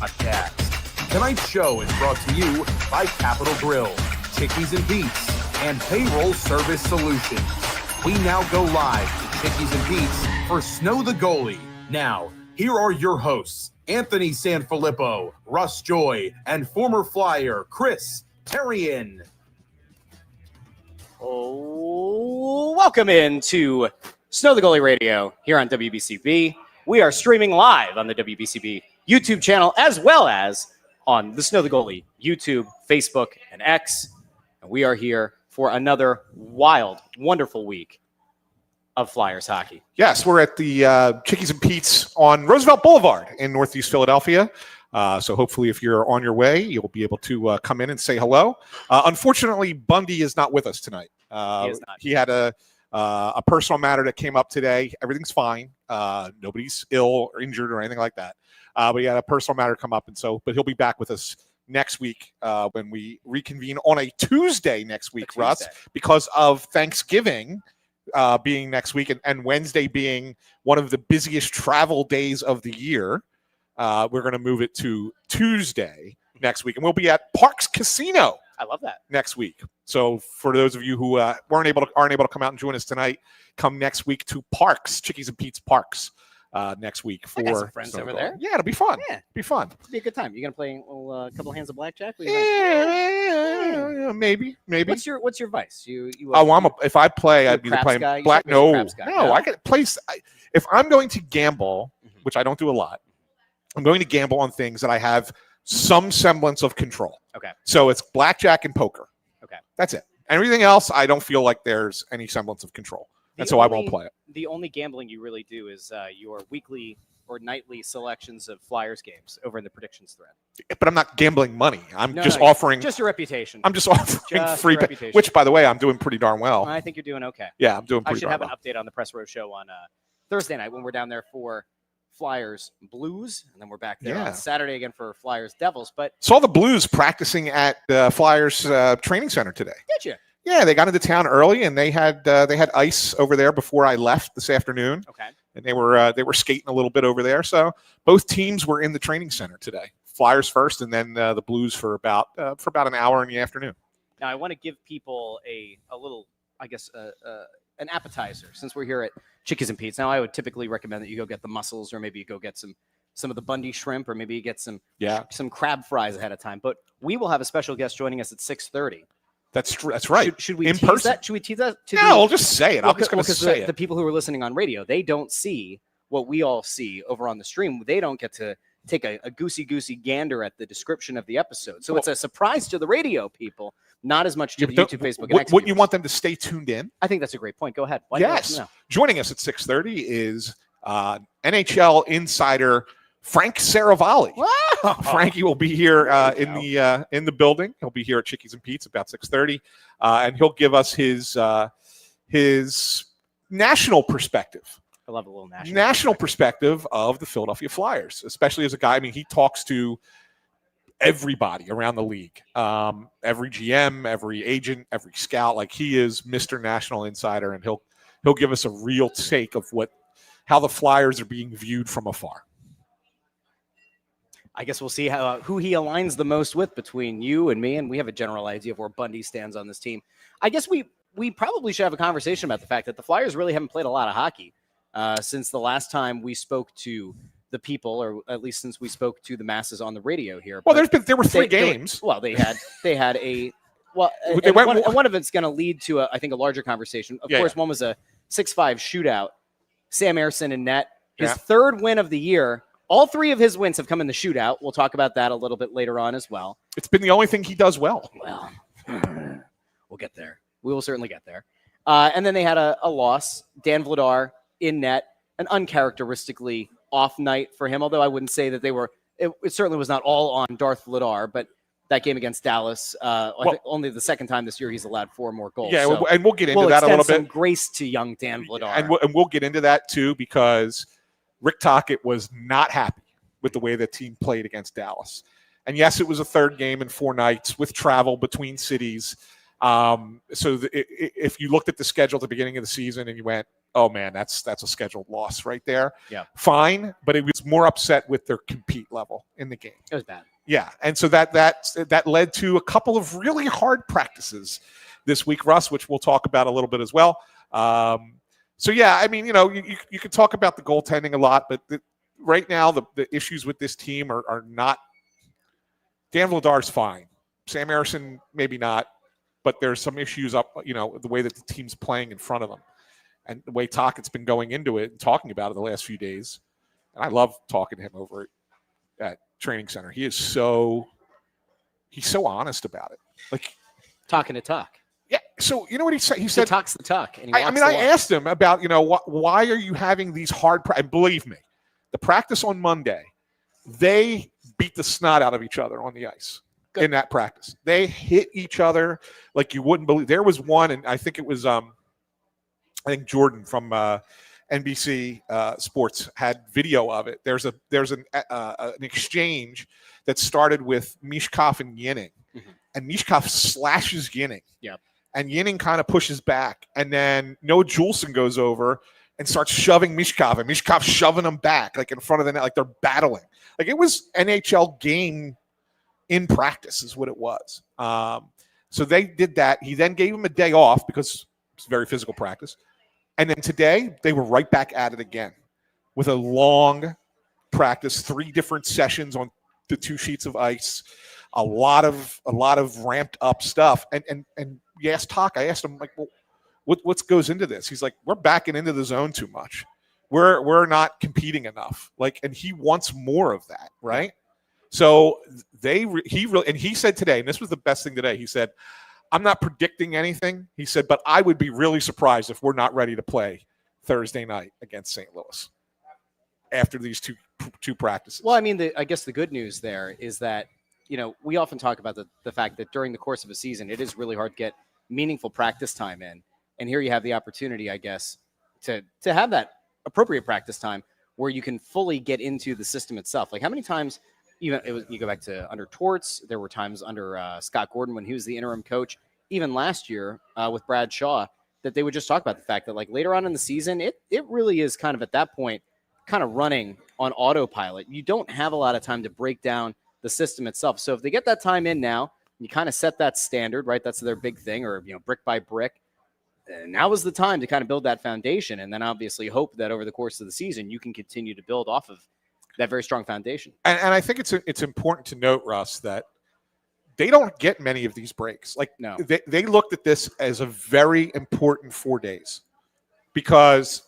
podcast. Tonight's show is brought to you by Capital Grill, Chickies and Pete's, and Payroll Service Solutions. We now go live to Chickies and Pete's for Snow the Goalie. Now, here are your hosts, Anthony SanFilippo, Russ Joy, and former Flyer Chris Therien. Oh, welcome into Snow the Goalie Radio here on WBCB. We are streaming live on the WBCB YouTube channel as well as on the Snow the Goalie YouTube, Facebook, and X. And we are here for another wild, wonderful week of Flyers hockey. Yes, we're at the Chickies and Pete's on Roosevelt Boulevard in Northeast Philadelphia. So hopefully if you're on your way, you'll be able to come in and say hello. Unfortunately, Bundy is not with us tonight. He is not. He had a personal matter that came up today. Everything's fine. Nobody's ill or injured or anything like that. But he had a personal matter come up, but he'll be back with us next week when we reconvene on a Tuesday next week, Russ, because of Thanksgiving being next week and Wednesday being one of the busiest travel days of the year. We're going to move it to Tuesday next week, and we'll be at Parks Casino. I love that. Next week. So for those of you who aren't able to come out and join us tonight, come next week to Parks, Chickies and Pete's Parks next week. I got some friends over there. Yeah, it'll be fun. Yeah. Be fun. It'll be a good time. You gonna play a couple of hands of blackjack? Yeah, maybe. What's your vice? If I play, I'd be playing guy? black. No, I could play. If I'm going to gamble, which I don't do a lot, I'm going to gamble on things that I have some semblance of control. Okay. So it's blackjack and poker. Okay. That's it. Everything else, I don't feel like there's any semblance of control. And so I won't play it. The only gambling you really do is your weekly or nightly selections of Flyers games over in the predictions thread. But I'm not gambling money. I'm just offering. Just your reputation. I'm just offering free pay, which, by the way, I'm doing pretty darn well. I think you're doing okay. Yeah, I'm doing pretty darn well. I should have an update on the Press Row show on Thursday night when we're down there for Flyers Blues, and then we're back there on Saturday again for Flyers Devils. But saw the Blues practicing at the Flyers training center today. Did you? Yeah, they got into town early, and they had ice over there before I left this afternoon. Okay. And they were skating a little bit over there. So both teams were in the training center today. Flyers first, and then the Blues for about an hour in the afternoon. Now I want to give people a little, I guess, an appetizer since we're here at Chickies and Pete's. Now I would typically recommend that you go get the mussels, or maybe you go get some of the Bundy shrimp, or maybe you get some crab fries ahead of time. But we will have a special guest joining us at 6:30. That's right. Should we in tease person? that? Should we tease that? I'll just say it. I'm just going to say it. The people who are listening on radio, they don't see what we all see over on the stream. They don't get to take a goosey gander at the description of the episode. So it's a surprise to the radio people, not as much to the YouTube, Facebook, and X Wouldn't you want them to stay tuned in? I think that's a great point. Go ahead. Yes. Joining us at 6:30 is NHL insider Frank Seravalli. Wow. Frankie will be here in the building. He'll be here at Chickies and Pete's about 6:30, and he'll give us his national perspective. I love a little national perspective of the Philadelphia Flyers, especially as a guy. I mean, he talks to everybody around the league, every GM, every agent, every scout. Like, he is Mr. National Insider, and he'll give us a real take of how the Flyers are being viewed from afar. I guess we'll see who he aligns the most with between you and me, and we have a general idea of where Bundy stands on this team. I guess we probably should have a conversation about the fact that the Flyers really haven't played a lot of hockey since the last time we spoke to the people, or at least since we spoke to the masses on the radio here. Well, there were three games. They had a one of it's going to lead to I think a larger conversation. Of course, one was a 6-5 shootout. Sam Ersson in net, his third win of the year. All three of his wins have come in the shootout. We'll talk about that a little bit later on as well. It's been the only thing he does well. Well, we'll get there. We will certainly get there. And then they had a loss. Dan Vladar in net, an uncharacteristically off night for him, although I wouldn't say that it certainly was not all on Darth Vladar, but that game against Dallas, I think only the second time this year he's allowed 4 more goals. Yeah, so and we'll get into that a little bit. Some grace to young Dan Vladar. And we'll get into that too, because Rick Tocchet was not happy with the way the team played against Dallas. And yes, it was a third game in 4 nights with travel between cities. If you looked at the schedule at the beginning of the season and you went, oh man, that's a scheduled loss right there. Yeah. Fine, but it was more upset with their compete level in the game. It was bad. Yeah, and so that led to a couple of really hard practices this week, Russ, which we'll talk about a little bit as well. So yeah, I mean, you can talk about the goaltending a lot, but right now the issues with this team are not. Dan Vladar's fine. Sam Ersson maybe not, but there's some issues up. The way that the team's playing in front of them, and the way Tocchet's been going into it and talking about it the last few days. And I love talking to him over at training center. He's so honest about it. Like talking to Tuck. Yeah. So you know what he said? He said, talks the Tuck. And I asked him about, why are you having these hard and believe me, the practice on Monday, they beat the snot out of each other on the ice. Good. In that practice. They hit each other like you wouldn't believe. There was one, and I think it was I think Jordan from NBC Sports had video of it. There's an exchange that started with Mishkov and Yinning, and Mishkov slashes Yinning. Yep. And Yinning kind of pushes back, and then Noah Juleson goes over and starts shoving Mishkov, and Mishkov shoving him back, like in front of the net, like they're battling. Like it was NHL game in practice is what it was. So they did that. He then gave him a day off because it's very physical practice. And then today they were right back at it again with a long practice, 3 different sessions on the 2 sheets of ice, a lot of ramped up stuff. And you asked Talk, I asked him, like, well, what goes into this? He's like, we're backing into the zone too much. We're not competing enough. Like, and he wants more of that, right? So he said today, and this was the best thing today. He said, I'm not predicting anything. He said, but I would be really surprised if we're not ready to play Thursday night against St. Louis after these two practices. Well, I mean, I guess the good news there is that, we often talk about the fact that during the course of a season, it is really hard to get meaningful practice time in. And here you have the opportunity, I guess, to have that appropriate practice time where you can fully get into the system itself. Like how many times, you go back to under Torts, there were times under Scott Gordon when he was the interim coach, even last year with Brad Shaw, that they would just talk about the fact that like later on in the season, it really is kind of at that point kind of running on autopilot. You don't have a lot of time to break down the system itself. So if they get that time in now, you kind of set that standard, right? That's their big thing, or brick by brick. Now is the time to kind of build that foundation, and then obviously hope that over the course of the season you can continue to build off of that very strong foundation. And I think it's important to note, Russ, that they don't get many of these breaks. Like no. They looked at this as a very important 4 days, because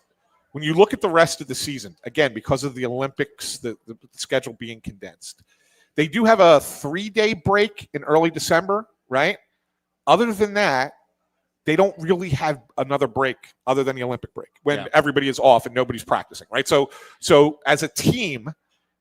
when you look at the rest of the season, again, because of the Olympics, the schedule being condensed, they do have a 3-day break in early December, right? Other than that, they don't really have another break other than the Olympic break when everybody is off and nobody's practicing, right? So as a team,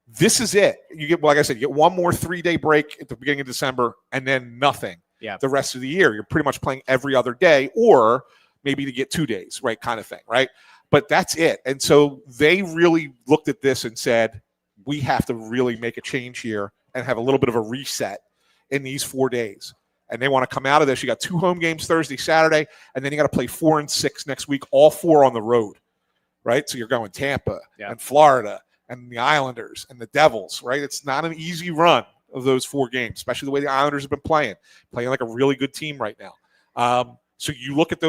this is it. You get, like I said, you get one more 3-day break at the beginning of December and then nothing the rest of the year. You're pretty much playing every other day, or maybe to get 2 days, right? Kind of thing, right? But that's it. And so they really looked at this and said, we have to really make a change here and have a little bit of a reset in these 4 days. And they want to come out of this. You got 2 home games Thursday, Saturday, and then you got to play 4 and 6 next week, all 4 on the road, right? So you're going Tampa and Florida and the Islanders and the Devils, right? It's not an easy run of those 4 games, especially the way the Islanders have been playing like a really good team right now. So you look at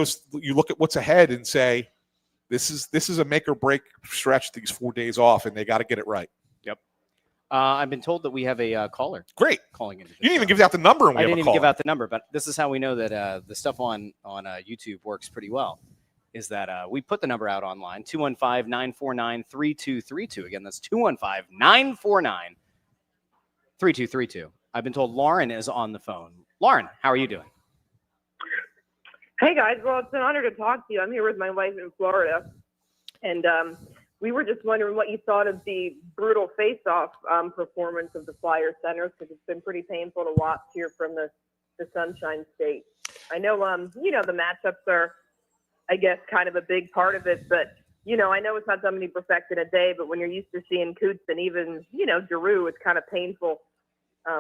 what's ahead and say, this is a make or break stretch, these 4 days off, and they got to get it right. Yep. I've been told that we have a caller. Great. Calling in. You didn't even give out the number. I didn't even give out the number, but this is how we know that the stuff on YouTube works pretty well, is that we put the number out online, 215-949-3232. Again, that's 215-949-3232. I've been told Lauren is on the phone. Lauren, how are you doing? Hey, guys. Well, it's an honor to talk to you. I'm here with my wife in Florida, and we were just wondering what you thought of the brutal face-off performance of the Flyer centers, because it's been pretty painful to watch here from the Sunshine State. I know, the matchups are, I guess, kind of a big part of it, but, I know it's not something you perfect in a day, but when you're used to seeing Coots and even, Giroux, it's kind of painful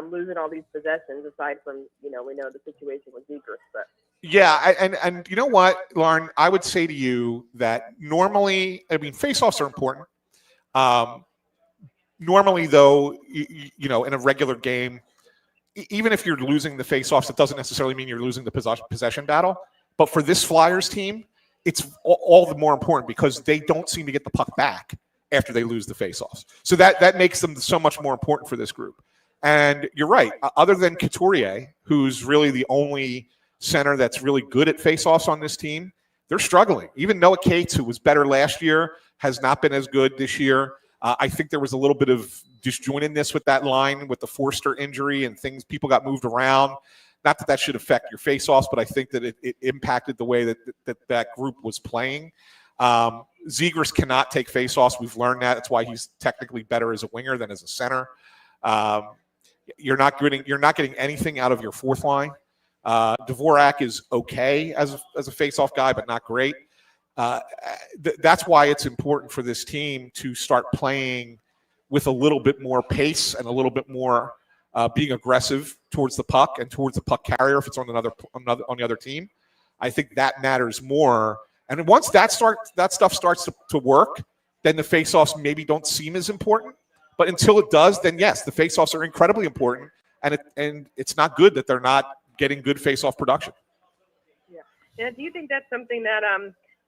losing all these possessions, aside from, we know the situation with Zegras, but Yeah, and you know what, Lauren, I would say to you that normally, I mean, faceoffs are important. Normally, though, you know, in a regular game, even if you're losing the faceoffs, it doesn't necessarily mean you're losing the possession battle. But for this Flyers team, it's all the more important because they don't seem to get the puck back after they lose the faceoffs. So that makes them so much more important for this group. And you're right. Other than Couturier, who's really the only center that's really good at faceoffs on this team, they're struggling. Even Noah Cates, who was better last year, has not been as good this year. I think there was a little bit of disjointedness with that line with the Forster injury and things. People got moved around. Not that should affect your faceoffs, but I think that it impacted the way that group was playing. Zegras cannot take faceoffs. We've learned that. That's why he's technically better as a winger than as a center. You're not getting anything out of your fourth line. Dvorak is okay as a faceoff guy, but not great. That's why it's important for this team to start playing with a little bit more pace and a little bit more being aggressive towards the puck and towards the puck carrier if it's on the other team. I think that matters more. And once that stuff starts to work, then the faceoffs maybe don't seem as important. But until it does, then yes, the faceoffs are incredibly important, and it's not good that they're not getting good faceoff production. Yeah. And do you think that's something that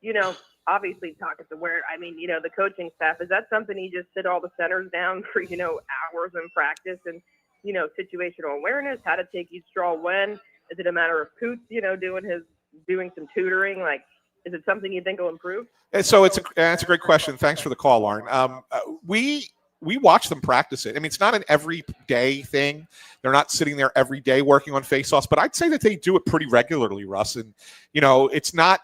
you know, obviously Tochet's aware. I mean, you know, the coaching staff, is that something he just sit all the centers down for, you know, hours in practice and, you know, situational awareness, how to take each draw when? Is it a matter of Coots, you know, doing some tutoring? Like, is it something you think will improve? And so that's a great question. Thanks for the call, Lauren. We watch them practice it. I mean, it's not an everyday thing. They're not sitting there every day working on faceoffs, but I'd say that they do it pretty regularly, Russ. And, you know, it's not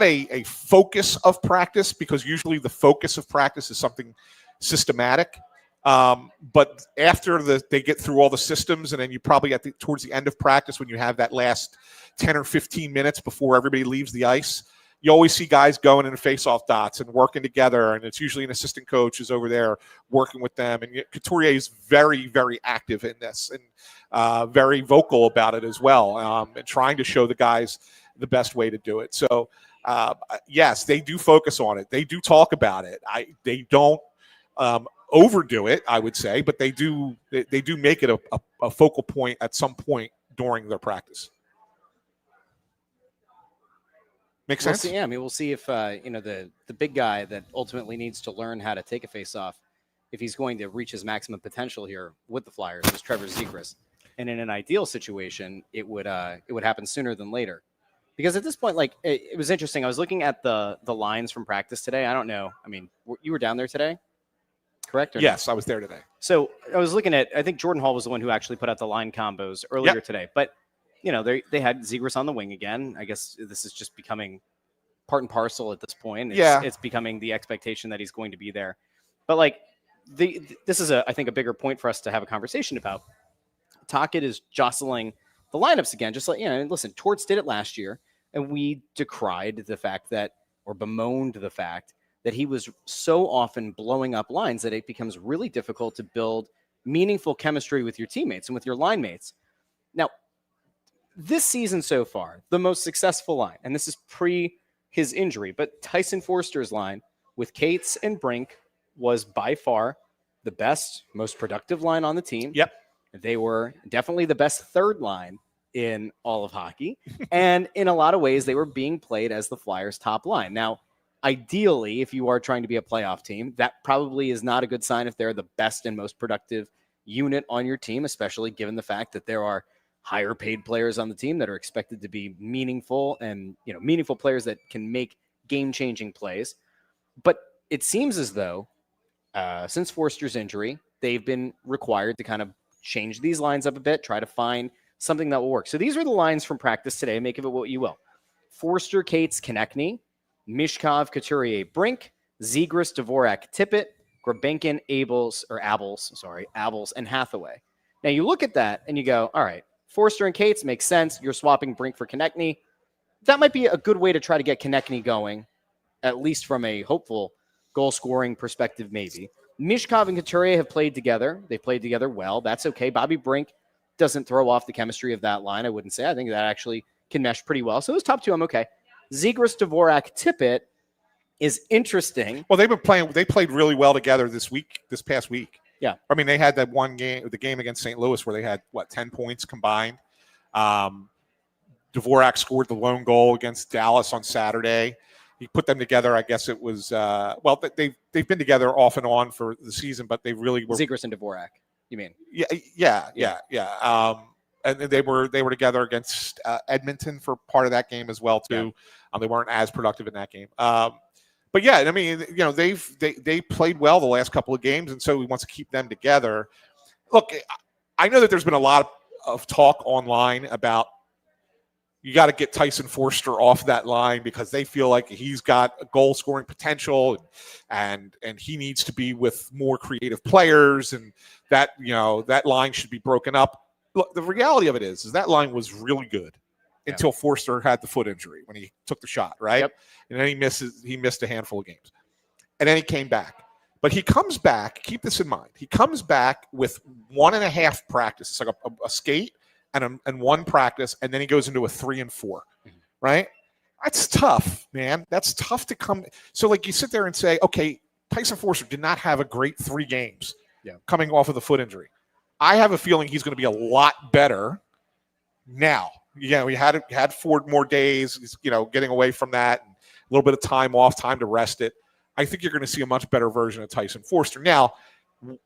a focus of practice, because usually the focus of practice is something systematic. But after they get through all the systems, and then you probably towards the end of practice, when you have that last 10 or 15 minutes before everybody leaves the ice, you always see guys going into face-off dots and working together, and it's usually an assistant coach who's over there working with them. And Couturier is very, very active in this and very vocal about it as well, and trying to show the guys the best way to do it. So, yes, they do focus on it. They do talk about it. They don't overdo it, I would say, but they do make it a focal point at some point during their practice. Makes sense? Yeah, I mean, we'll see if you know, the big guy that ultimately needs to learn how to take a face-off, if he's going to reach his maximum potential here with the Flyers, is Trevor Zegras. And in an ideal situation, it would happen sooner than later. Because at this point, like, it was interesting. I was looking at the lines from practice today. I don't know. I mean, you were down there today, correct? Yes, I was there today. So I was looking at, I think Jordan Hall was the one who actually put out the line combos earlier today. But, you know, they had Zegras on the wing again. I guess this is just becoming part and parcel at this point. It's becoming the expectation that he's going to be there. But, like, this is, I think, a bigger point for us to have a conversation about. Tocchet is jostling the lineups again, just like, you know, listen, Torts did it last year, and we decried the fact that, or bemoaned the fact that he was so often blowing up lines that it becomes really difficult to build meaningful chemistry with your teammates and with your line mates. Now, this season so far, the most successful line, and this is pre his injury, but Tyson Forster's line with Cates and Brink was by far the best, most productive line on the team. Yep. They were definitely the best third line in all of hockey. And in a lot of ways, they were being played as the Flyers' top line. Now, ideally, if you are trying to be a playoff team, that probably is not a good sign if they're the best and most productive unit on your team, especially given the fact that there are higher paid players on the team that are expected to be meaningful, and, you know, meaningful players that can make game-changing plays. But it seems as though since Forster's injury, they've been required to kind of change these lines up a bit, try to find something that will work. So these are the lines from practice today. Make of it what you will. Forster, Cates, Konechny, Mishkov, Couturier, Brink, Zegras, Dvorak, Tippett, Grabenkin, Abels, and Hathaway. Now you look at that and you go, all right, Forster and Cates makes sense. You're swapping Brink for Konechny. That might be a good way to try to get Konechny going, at least from a hopeful goal-scoring perspective, maybe. Mishkov and Couturier have played together. They played together well. That's okay. Bobby Brink doesn't throw off the chemistry of that line, I wouldn't say. I think that actually can mesh pretty well. So those top two, I'm okay. Zegras, Dvorak, Tippett is interesting. Well, they've been playing. They played really well together this past week. Yeah. I mean, they had that one game, the game against St. Louis, where they had 10 points combined. Dvorak scored the lone goal against Dallas on Saturday. He put them together. I guess it was they've been together off and on for the season, but they really were. Zegras and Dvorak, you mean? Yeah. And they were together against Edmonton for part of that game as well too. Yeah. They weren't as productive in that game. But yeah, I mean, they played well the last couple of games, and so he wants to keep them together. Look, I know that there's been a lot of talk online about you got to get Tyson Forster off that line because they feel like he's got a goal scoring potential and he needs to be with more creative players, and that that line should be broken up. Look, the reality of it is that line was really good until Forster had the foot injury when he took the shot, right? Yep. And then he missed a handful of games. And then he came back. But he comes back, keep this in mind, he comes back with 1.5 practice. It's like a skate and one practice, and then he goes into a 3 and 4, right? That's tough, man. That's tough to come. So, like, you sit there and say, okay, Tyson Forster did not have a great 3 games coming off of the foot injury. I have a feeling he's going to be a lot better now. Yeah, we had 4 more days, getting away from that, and a little bit of time off, time to rest it. I think you're going to see a much better version of Tyson Forster. Now,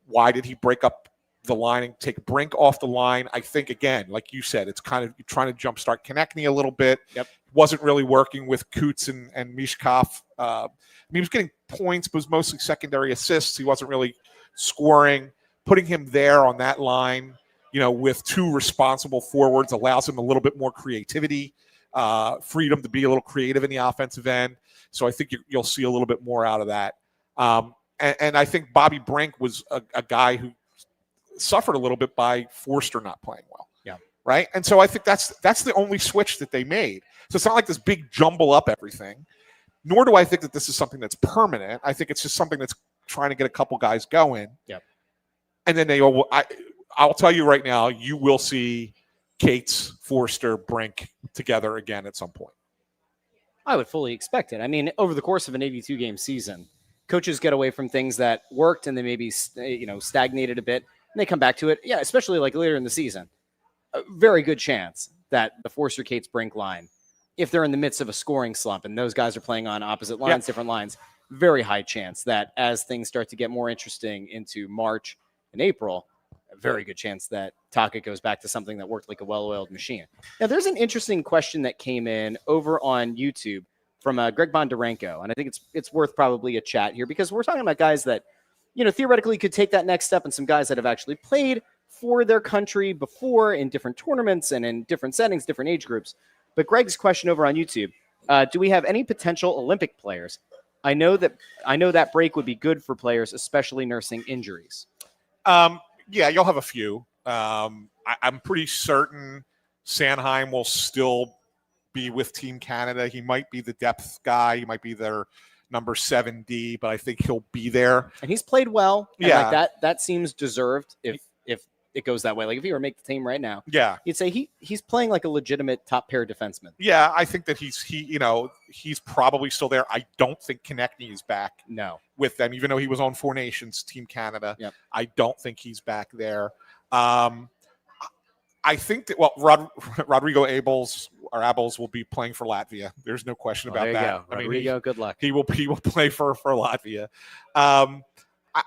why did he break up the line and take Brink off the line? I think, again, like you said, it's kind of trying to jumpstart Konechny a little bit. Yep. Wasn't really working with Coots and Mishkov. He was getting points, but was mostly secondary assists. He wasn't really scoring. Putting him there on that line, with 2 responsible forwards allows him a little bit more creativity, freedom to be a little creative in the offensive end. So I think you'll see a little bit more out of that. And I think Bobby Brink was a guy who suffered a little bit by Forster not playing well. Yeah. Right. And so I think that's the only switch that they made. So it's not like this big jumble up everything, nor do I think that this is something that's permanent. I think it's just something that's trying to get a couple guys going. Yep. And then I'll tell you right now, you will see Cates, Forster, Brink together again at some point. I would fully expect it. I mean, over the course of an 82-game season, coaches get away from things that worked and they maybe stagnated a bit, and they come back to it. Yeah, especially like later in the season. A very good chance that the Forster, Cates, Brink line, if they're in the midst of a scoring slump and those guys are playing on opposite lines, different lines, very high chance that as things start to get more interesting into March and April, a very good chance that Tocchet goes back to something that worked like a well-oiled machine. Now, there's an interesting question that came in over on YouTube from Greg Bondarenko, and I think it's worth probably a chat here because we're talking about guys that, theoretically could take that next step, and some guys that have actually played for their country before in different tournaments and in different settings, different age groups. But Greg's question over on YouTube, do we have any potential Olympic players? I know that break would be good for players, especially nursing injuries. Yeah, you'll have a few. I'm pretty certain Sanheim will still be with Team Canada. He might be the depth guy. He might be their number 7D, but I think he'll be there. And he's played well. And yeah. That seems deserved if it goes that way. Like if he were to make the team right now, yeah, you'd say he's playing like a legitimate top pair defenseman. Yeah, I think that he's probably still there. I don't think Konechny is back. No. With them, even though he was on Four Nations, Team Canada. Yep. I don't think he's back there. I think that Rodrigo Abels will be playing for Latvia. There's no question about that. Go. Rodrigo, good luck. He will play for Latvia.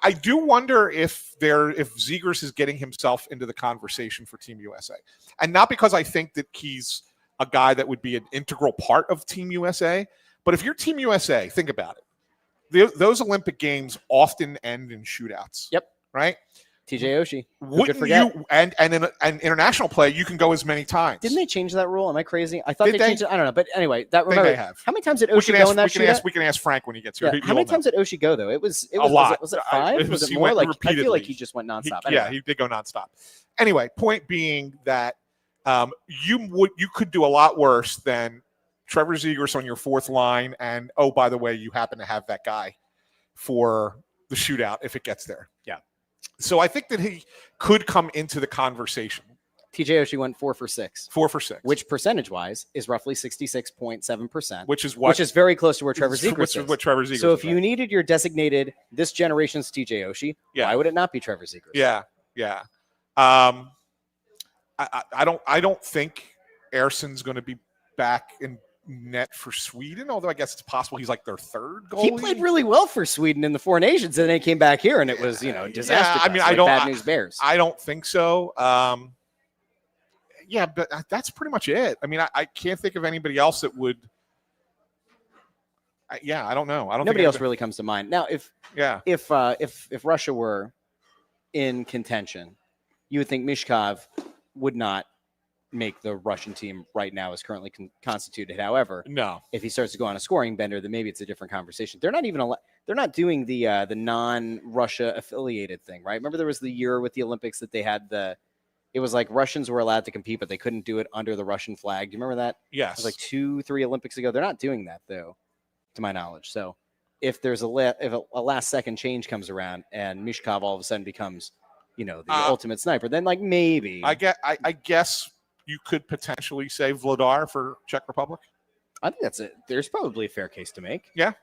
I do wonder if Zegras is getting himself into the conversation for Team USA, and not because I think that he's a guy that would be an integral part of Team USA, but if you're Team USA, think about it. Those Olympic Games often end in shootouts. Yep. Right. TJ Oshie. Wouldn't you? And in international play, you can go as many times. Didn't they change that rule? Am I crazy? I thought they changed it. I don't know. But anyway, they may have. How many times did Oshie go in that shootout? We can ask Frank when he gets here. Yeah. How many times did Oshie go though? It was a lot. Was it 5? Was it more? Like I feel like he just went nonstop. He did go nonstop. Anyway, point being that you could do a lot worse than Trevor Zegras on your 4th line, and oh, by the way, you happen to have that guy for the shootout if it gets there. Yeah. So I think that he could come into the conversation. TJ Oshie went 4 for 6. 4 for 6. Which percentage-wise is roughly 66.7%. Which is very close to where Trevor Zegras is. What Trevor Zegras So is if you needed your designated this generation's TJ Oshie, why would it not be Trevor Zegras? Yeah. I don't think Ersson's going to be back in net for Sweden, although I guess it's possible he's like their third goalie. He played really well for Sweden in the Four Nations, and then he came back here, and it was, disaster. Yeah, I mean, bad news bears. I don't think so. Yeah, but that's pretty much it. I mean, I can't think of anybody else that would. I don't know. Nobody else really comes to mind. Now, if Russia were in contention, you would think Mishkov would not make the Russian team right now as currently constituted. However, no, if he starts to go on a scoring bender, then maybe it's a different conversation. They're not even they're not doing the non-Russia affiliated thing, right? Remember there was the year with the Olympics that they had it was like Russians were allowed to compete, but they couldn't do it under the Russian flag. Do you remember that? Yes. It was like 2-3 Olympics ago. They're not doing that though, to my knowledge. So if there's a last second change comes around and Mishkov all of a sudden becomes, the ultimate sniper, then like maybe I guess you could potentially say Vladar for Czech Republic. I think that's it. There's probably a fair case to make. Yeah.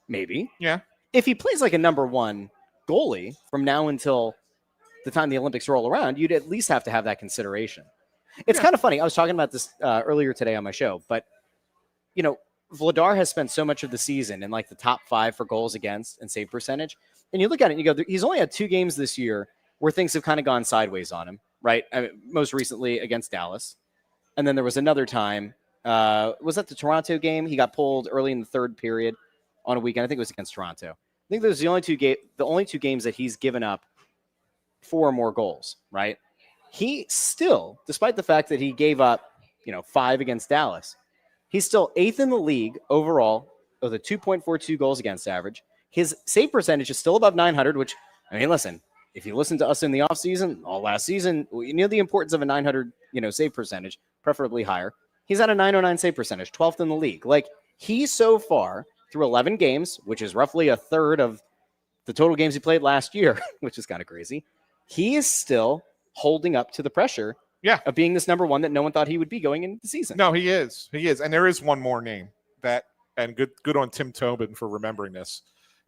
Maybe. Yeah. If he plays like a number one goalie from now until the time the Olympics roll around, you'd at least have to have that consideration. It's kind of funny. I was talking about this earlier today on my show, but, Vladar has spent so much of the season in like the top 5 for goals against and save percentage. And you look at it and you go, he's only had 2 games this year where things have kind of gone sideways on him, right? I mean, most recently against Dallas. And then there was another time, was that the Toronto game? He got pulled early in the third period on a weekend. I think it was against Toronto. I think those are the only two games that he's given up 4 or more goals, right? He still, despite the fact that he gave up, 5 against Dallas, he's still 8th in the league overall with a 2.42 goals against average. His save percentage is still above 900, which, I mean, listen, if you listen to us in the offseason, all last season, you know the importance of a 900, save percentage, preferably higher. He's at a 909 save percentage, 12th in the league. Like, he so far, through 11 games, which is roughly a third of the total games he played last year, which is kind of crazy, he is still holding up to the pressure of being this number one that no one thought he would be going into the season. No, he is. And there is one more name and good on Tim Tobin for remembering this,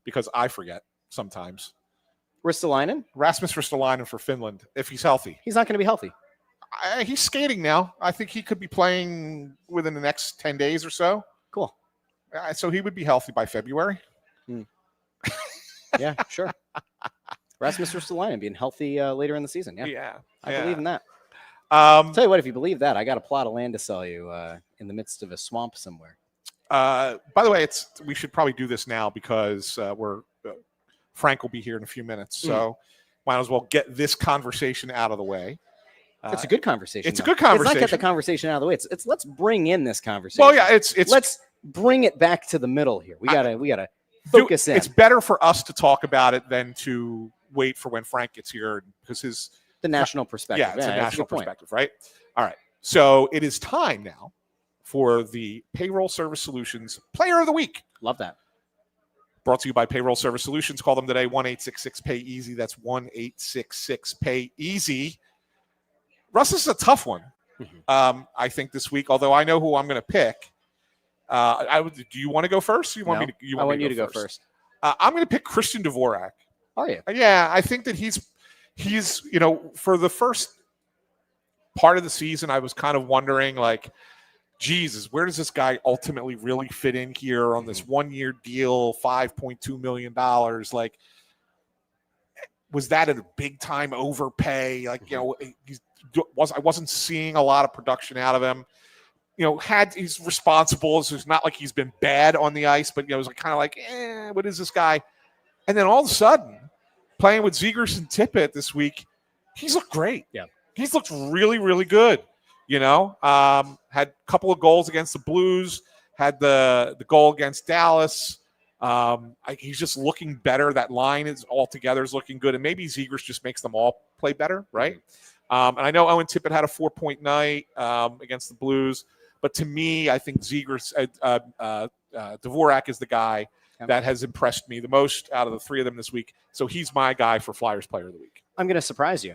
because I forget sometimes. Ristolainen? Rasmus Ristolainen for Finland, if he's healthy. He's not going to be healthy. He's skating now. I think he could be playing within the next 10 days or so. Cool. So he would be healthy by February. Yeah, sure. Rasmus Ristolainen being healthy later in the season. Yeah. I believe in that. Tell you what, if you believe that, I got a plot of land to sell you in the midst of a swamp somewhere. By the way, we should probably do this now because Frank will be here in a few minutes. So might as well get this conversation out of the way. It's a good conversation. It's a good conversation. It's not get the conversation out of the way. It's let's bring in this conversation. Well, yeah, it's let's bring it back to the middle here. We gotta focus in. It's better for us to talk about it than to wait for when Frank gets here, because the national perspective. Yeah, it's a national perspective, right? All right. So it is time now for the Payroll Service Solutions Player of the Week. Love that. Brought to you by Payroll Service Solutions. Call them today, 1-866-PAY-EASY. That's 1-866-PAY-EASY. Russ, this is a tough one, I think, this week, although I know who I'm going to pick. Do you want to go first? I want you to go first. I'm going to pick Christian Dvorak. Are you? Yeah, I think that he's for the first part of the season, I was kind of wondering, like, Jesus, where does this guy ultimately really fit in here on this 1-year deal, $5.2 million? Like, was that a big time overpay? Like, I wasn't seeing a lot of production out of him. He's responsible. So it's not like he's been bad on the ice, but it was kind of like, what is this guy? And then all of a sudden, playing with Zegras and Tippett this week, he's looked great. Yeah, he's looked really, really good. Had a couple of goals against the Blues, had the goal against Dallas. He's just looking better. That line is looking good, and maybe Zegras just makes them all play better, right? And I know Owen Tippett had a 4-point night against the Blues, but to me, I think Zegras, Dvorak is the guy that has impressed me the most out of the 3 of them this week. So he's my guy for Flyers Player of the Week. I'm going to surprise you.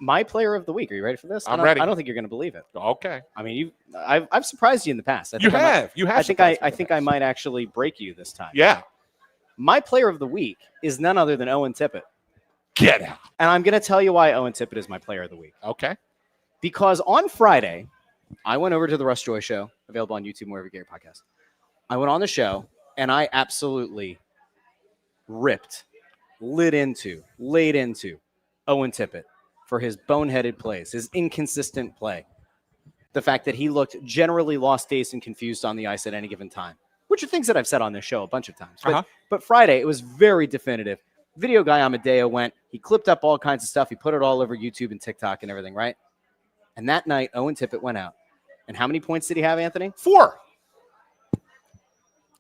My player of the week. Are you ready for this? I'm ready. I don't think you're going to believe it. Okay. I mean, I've surprised you in the past. You have. I think I might actually break you this time. Yeah. My player of the week is none other than Owen Tippett. Get out. And I'm going to tell you why Owen Tippett is my player of the week. Okay. Because on Friday, I went over to the Russ Joy show, available on YouTube, wherever you get your podcast. I went on the show, and I absolutely laid into Owen Tippett for his boneheaded plays, his inconsistent play. The fact that he looked generally lost, dazed, and confused on the ice at any given time, which are things that I've said on this show a bunch of times. But Friday, it was very definitive. Video guy Amadeo went, he clipped up all kinds of stuff. He put it all over YouTube and TikTok and everything, right? And that night, Owen Tippett went out. And how many points did he have, Anthony? 4. And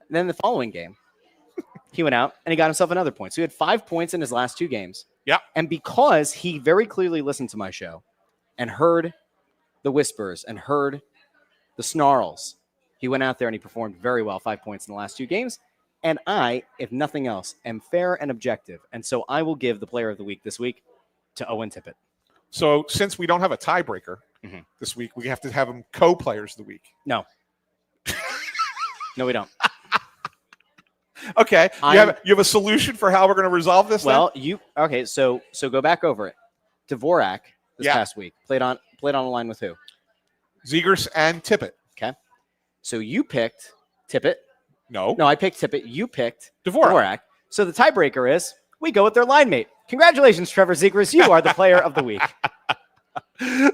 then the following game, he went out and he got himself another point. So he had 5 points in his last 2 games. Yeah. And because he very clearly listened to my show and heard the whispers and heard the snarls, he went out there and he performed very well. 5 points in the last 2 games. And I, if nothing else, am fair and objective. And so I will give the player of the week this week to Owen Tippett. So since we don't have a tiebreaker this week, we have to have them co-players of the week. No. No, we don't. Okay. You have a solution for how we're going to resolve this? Well, then? So go back over it. Dvorak this past week played on a line with who? Zegers and Tippett. Okay. So you picked Tippett. No, I picked Tippett. You picked Dvorak. So the tiebreaker is we go with their line mate. Congratulations, Trevor Zegers. You are the player of the week.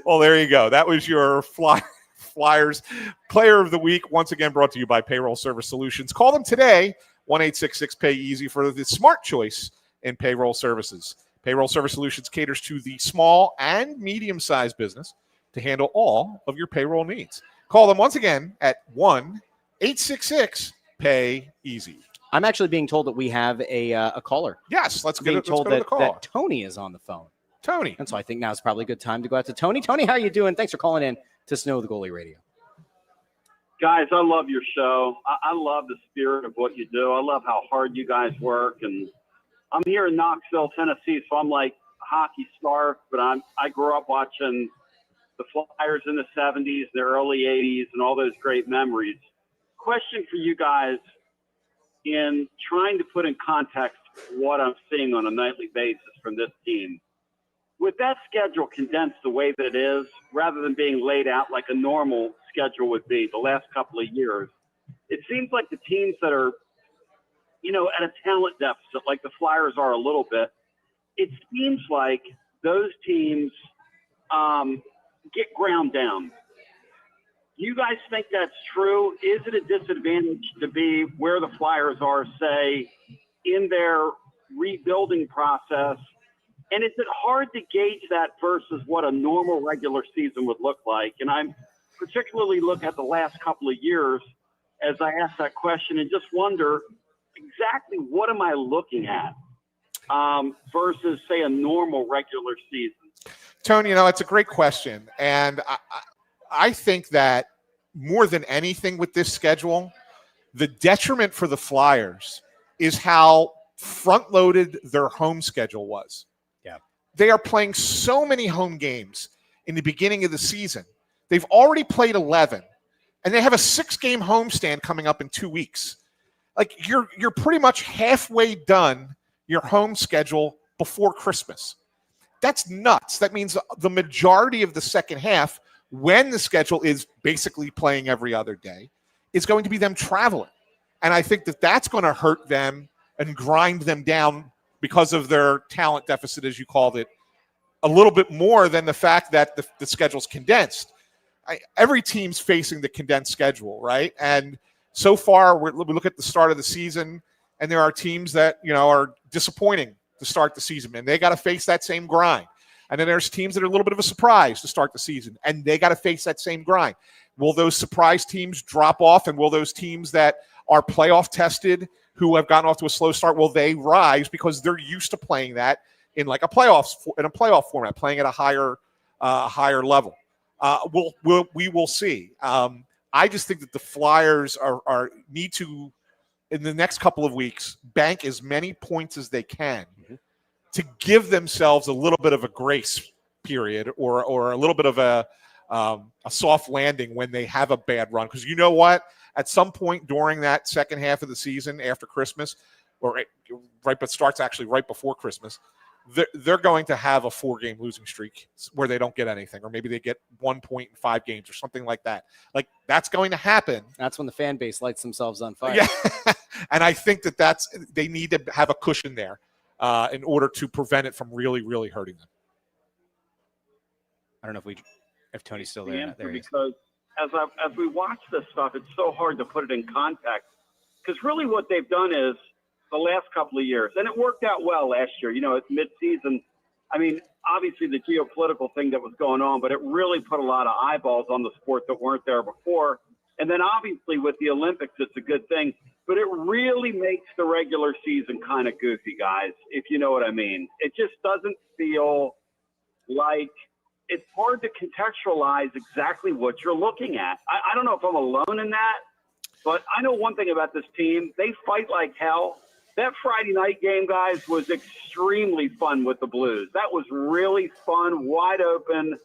Well, there you go. That was your Flyers player of the week. Once again, brought to you by Payroll Service Solutions. Call them today, 1-866-PAY-EASY for the smart choice in payroll services. Payroll Service Solutions caters to the small and medium-sized business to handle all of your payroll needs. Call them once again at 1-866-PAY-EASY. I'm actually being told that we have a caller. Yes, let's go to the call. That Tony is on the phone. Tony. And so I think now is probably a good time to go out to Tony. Tony, how are you doing? Thanks for calling in to Snow the Goalie Radio. Guys, I love your show. I love the spirit of what you do. I love how hard you guys work. And I'm here in Knoxville, Tennessee, so I'm like hockey starved, but I grew up watching the Flyers in the 70s, the early 80s, and all those great memories. Question for you guys in trying to put in context what I'm seeing on a nightly basis from this team. With that schedule condensed the way that it is, rather than being laid out like a normal schedule would be the last couple of years, it seems like the teams that are, at a talent deficit, like the Flyers are a little bit, it seems like those teams get ground down. Do you guys think that's true? Is it a disadvantage to be where the Flyers are, say, in their rebuilding process? And is it hard to gauge that versus what a normal regular season would look like? And I'm particularly looking at the last couple of years as I ask that question and just wonder exactly what am I looking at versus, say, a normal regular season? Tony, it's a great question. And I think that more than anything with this schedule, the detriment for the Flyers is how front-loaded their home schedule was. Yeah. They are playing so many home games in the beginning of the season. They've already played 11, and they have a 6-game homestand coming up in 2 weeks. Like, you're pretty much halfway done your home schedule before Christmas. That's nuts. That means the majority of the second half, when the schedule is basically playing every other day, is going to be them traveling. And I think that that's going to hurt them and grind them down because of their talent deficit, as you called it, a little bit more than the fact that the schedule's condensed. Every team's facing the condensed schedule, right? And so far, we look at the start of the season, and there are teams that, are disappointing to start the season, and they got to face that same grind. And then there's teams that are a little bit of a surprise to start the season, and they got to face that same grind. Will those surprise teams drop off, and will those teams that are playoff tested, who have gotten off to a slow start, will they rise because they're used to playing that in like a playoff format, playing at a higher level? We will see. I just think that the Flyers need to, in the next couple of weeks, bank as many points as they can to give themselves a little bit of a grace period or a little bit of a soft landing when they have a bad run. Because you know what? At some point during that second half of the season after Christmas, but starts actually right before Christmas, they're going to have a 4-game losing streak where they don't get anything, or maybe they get 1 point in 5 games or something like that. Like, that's going to happen. That's when the fan base lights themselves on fire. Yeah. And I think they need to have a cushion there in order to prevent it from really, really hurting them. I don't know if Tony's still The there. answer, There he is. because as we watch this stuff, it's so hard to put it in context. Because really what they've done is the last couple of years, and it worked out well last year, at midseason. I mean, obviously the geopolitical thing that was going on, but it really put a lot of eyeballs on the sport that weren't there before. And then obviously with the Olympics, it's a good thing, but it really makes the regular season kind of goofy, guys, if you know what I mean. It just doesn't feel like it's hard to contextualize exactly what you're looking at. I don't know if I'm alone in that, but I know one thing about this team. They fight like hell. That Friday night game, guys, was extremely fun with the Blues. That was really fun, wide open,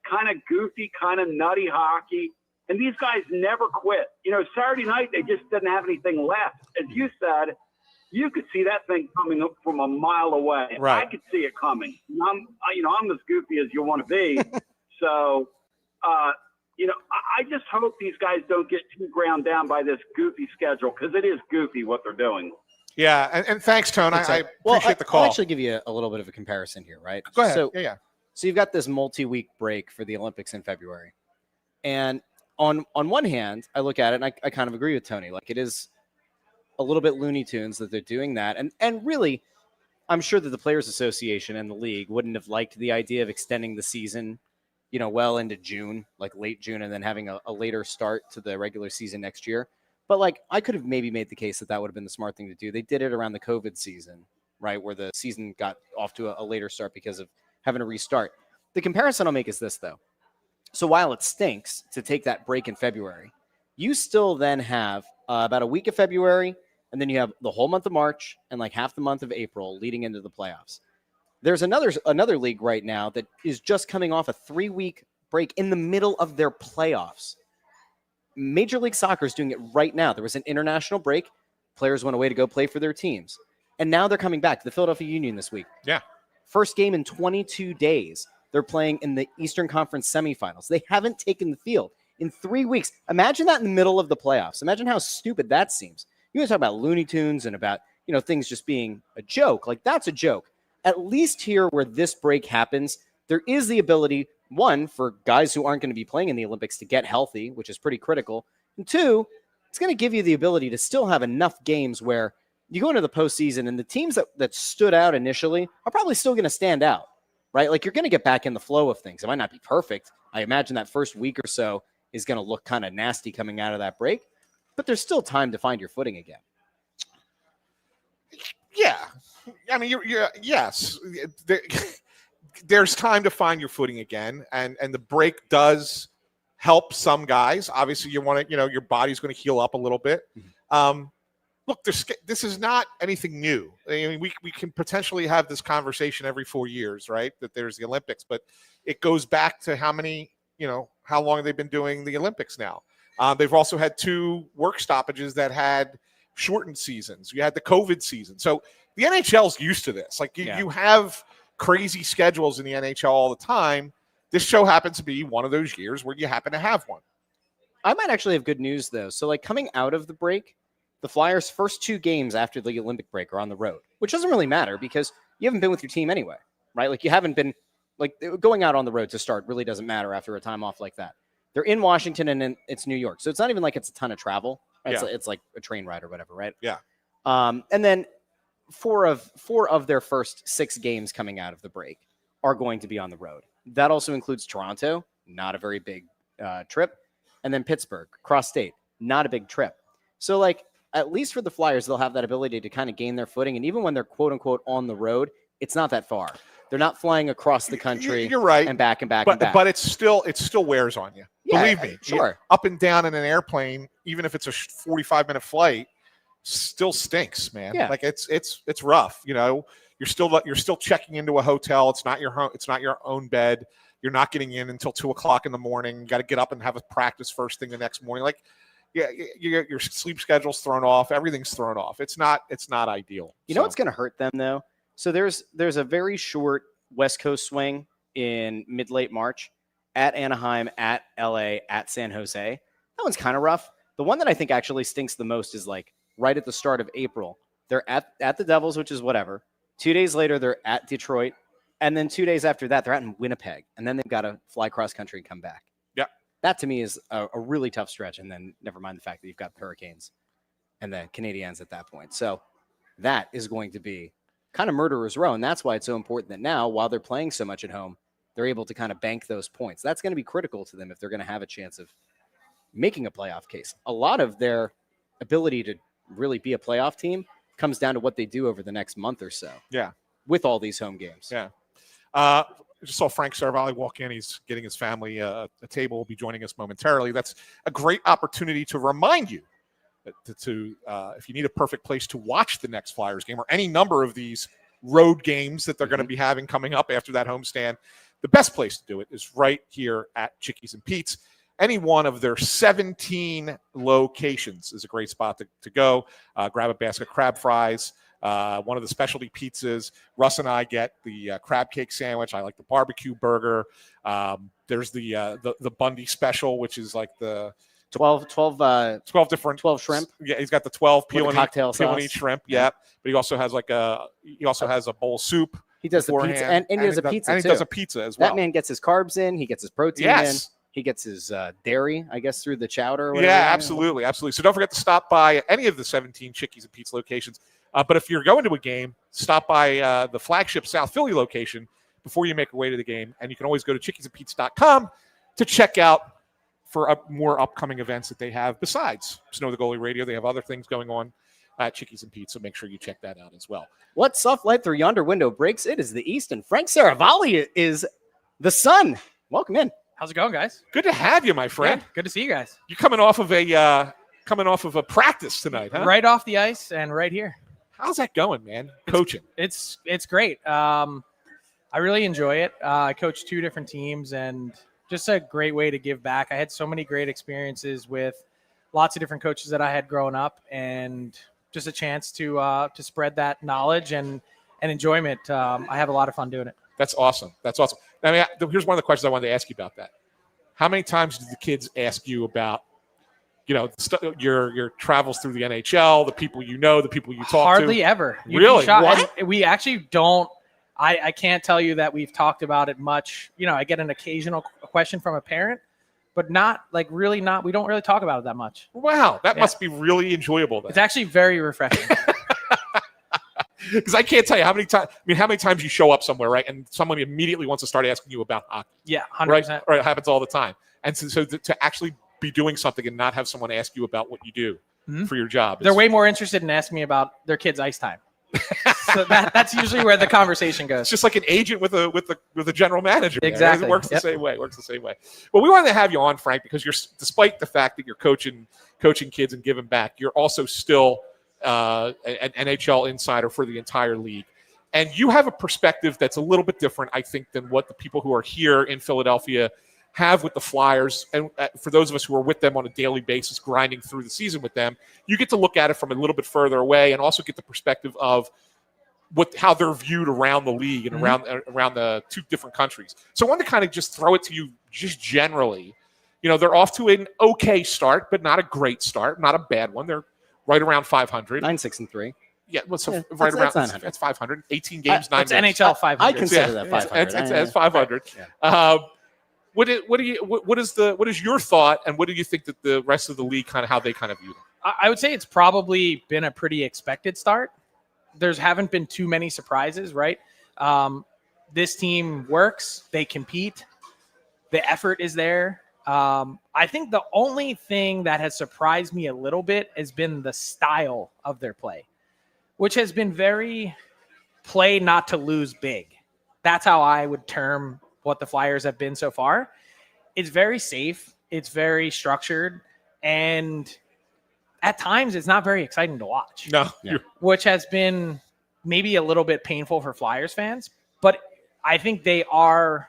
kind of goofy, kind of nutty hockey. And these guys never quit. Saturday night, they just didn't have anything left. As you said, you could see that thing coming up from a mile away. Right. I could see it coming. I'm as goofy as you want to be. So, I just hope these guys don't get too ground down by this goofy schedule, because it is goofy what they're doing. Yeah, and thanks, Tony. I appreciate the call. I'll actually give you a little bit of a comparison here, right? Go ahead. So, yeah. So you've got this multi-week break for the Olympics in February. And on one hand, I look at it and I kind of agree with Tony. Like, it is a little bit Looney Tunes that they're doing that. And really, I'm sure that the Players Association and the league wouldn't have liked the idea of extending the season, well into June, like late June, and then having a later start to the regular season next year. But like, I could have maybe made the case that would have been the smart thing to do. They did it around the COVID season, right, where the season got off to a later start because of having to restart. The comparison I'll make is this, though. So while it stinks to take that break in February, you still then have about a week of February, and then you have the whole month of March and like half the month of April leading into the playoffs. There's another league right now that is just coming off a 3-week break in the middle of their playoffs. Major League Soccer is doing it right now. There was an international break. Players went away to go play for their teams. And now they're coming back to the Philadelphia Union this week. Yeah. First game in 22 days. They're playing in the Eastern Conference semifinals. They haven't taken the field in 3 weeks. Imagine that in the middle of the playoffs. Imagine how stupid that seems. You guys talk about Looney Tunes and about, things just being a joke. Like, that's a joke. At least here where this break happens, there is the ability, one, for guys who aren't going to be playing in the Olympics to get healthy, which is pretty critical. And two, it's going to give you the ability to still have enough games where you go into the postseason and the teams that stood out initially are probably still going to stand out, right? Like, you're going to get back in the flow of things. It might not be perfect. I imagine that first week or so is going to look kind of nasty coming out of that break, but there's still time to find your footing again. Yeah. I mean, yes. There's time to find your footing again, and the break does help some guys. Obviously, you want to, your body's going to heal up a little bit. Look, this is not anything new. I mean, we can potentially have this conversation every 4 years, right? That there's the Olympics, but it goes back to how long they've been doing the Olympics now. They've also had 2 work stoppages that had shortened seasons. You had the COVID season. So the NHL's used to this. Like, you have crazy schedules in the NHL all the time. This show happens to be one of those years where you happen to have one. I might actually have good news, though. So, like, coming out of the break, the Flyers' first 2 games after the Olympic break are on the road, which doesn't really matter because you haven't been with your team anyway, right? Like, you haven't been, like, going out on the road to start really doesn't matter after a time off like that. They're in Washington and then it's New York. So it's not even like it's a ton of travel. Right? Yeah. It's like a train ride or whatever, right? Yeah. And then four of their first 6 games coming out of the break are going to be on the road. That also includes Toronto, not a very big trip, and then Pittsburgh, cross state, not a big trip. So, like, at least for the Flyers, they'll have that ability to kind of gain their footing. And even when they're quote unquote on the road, it's not that far. They're not flying across the country. You're right. And back and back but, and back. But it still wears on you. Yeah, Believe me. sure. Up and down in an airplane, even if it's a 45-minute flight, still stinks, man. Yeah. Like, it's rough. You're still checking into a hotel. It's not your home. It's not your own bed. You're not getting in until 2:00 in the morning. You got to get up and have a practice first thing the next morning. Like, yeah, your sleep schedule's thrown off. Everything's thrown off. It's not ideal. You know what's going to hurt them though? So there's a very short West Coast swing in mid-late March at Anaheim, at LA, at San Jose. That one's kind of rough. The one that I think actually stinks the most is like right at the start of April. They're at the Devils, which is whatever. 2 days later, they're at Detroit. And then 2 days after that, they're out in Winnipeg. And then they've got to fly cross country and come back. Yeah. That to me is a really tough stretch. And then never mind the fact that you've got the Hurricanes and the Canadiens at that point. So that is going to be kind of murderer's row. And that's why it's so important that now, while they're playing so much at home, they're able to kind of bank those points. That's going to be critical to them if they're going to have a chance of making a playoff case. A lot of their ability to really be a playoff team comes down to what they do over the next month or so. Yeah. With all these home games. Yeah. I just saw Frank Seravalli walk in. He's getting his family a table. Will be joining us momentarily. That's a great opportunity to remind you to if you need a perfect place to watch the next Flyers game or any number of these road games that they're going to be having coming up after that homestand, the best place to do it is right here at Chickies and Pete's. Any one of their 17 locations is a great spot to go. Grab a basket of crab fries, one of the specialty pizzas. Russ and I get the crab cake sandwich. I like the barbecue burger. There's the Bundy special, which is like the 12 different 12 shrimp. Yeah, he's got the 12 peel and eat shrimp. Yeah, but he also has has a bowl of soup. He does beforehand. the pizza, and he does a pizza and too. he does a pizza as well. That man gets his carbs in. He gets his protein in. He gets his dairy, I guess, through the chowder. Or whatever. Yeah, absolutely. So don't forget to stop by any of the 17 Chickies and Pete's locations. But if you're going to a game, stop by the flagship South Philly location before you make your way to the game. And you can always go to chickiesandpete's.com to check out for more upcoming events that they have besides Snow the Goalie Radio. They have other things going on at Chickies and Pete's, so make sure you check that out as well. What soft light through yonder window breaks? It is the east, and Frank Seravalli is the sun. Welcome in. How's it going, guys? Good to have you, my friend. Yeah, good to see you guys. You're coming off of a practice tonight, huh? Right off the ice and right here. How's that going, man? Coaching. It's great. I really enjoy it. I coach 2 different teams, and just a great way to give back. I had so many great experiences with lots of different coaches that I had growing up, and just a chance to spread that knowledge and enjoyment. I have a lot of fun doing it. That's awesome. I mean, here's one of the questions I wanted to ask you about that. How many times did the kids ask you about, your travels through the NHL, the people you know, the people you talk to? Hardly ever. Really? What? We actually don't. I can't tell you that we've talked about it much. I get an occasional question from a parent, but not. We don't really talk about it that much. Wow. That must be really enjoyable then. It's actually very refreshing. Because I can't tell you how many times you show up somewhere, right, and someone immediately wants to start asking you about hockey. Yeah, 100%. Right, it happens all the time. And so to actually be doing something and not have someone ask you about what you do for your job. They're way more interested in asking me about their kids' ice time. So that's usually where the conversation goes. It's just like an agent with a general manager. Exactly. It works the same way. Well, we wanted to have you on, Frank, because despite the fact that you're coaching kids and giving back, you're also still an NHL insider for the entire league. And you have a perspective that's a little bit different, I think, than what the people who are here in Philadelphia have with the Flyers. And for those of us who are with them on a daily basis, grinding through the season with them, you get to look at it from a little bit further away and also get the perspective of how they're viewed around the league and around the 2 different countries. So I wanted to kind of just throw it to you just generally. They're off to an okay start, but not a great start, not a bad one. They're right around 500. 9-6-3. Yeah, right around that's that's 500. 18 games, 9 That's NHL 500. I consider that 500. It's 500. Yeah. What is your thought, and what do you think that the rest of the league how they view them? I would say it's probably been a pretty expected start. Haven't been too many surprises, right? This team works. They compete. The effort is there. I think the only thing that has surprised me a little bit has been the style of their play, which has been very play not to lose big. That's how I would term what the Flyers have been so far. It's very safe. It's very structured. And at times it's not very exciting to watch. No. Yeah. Which has been maybe a little bit painful for Flyers fans, but I think they are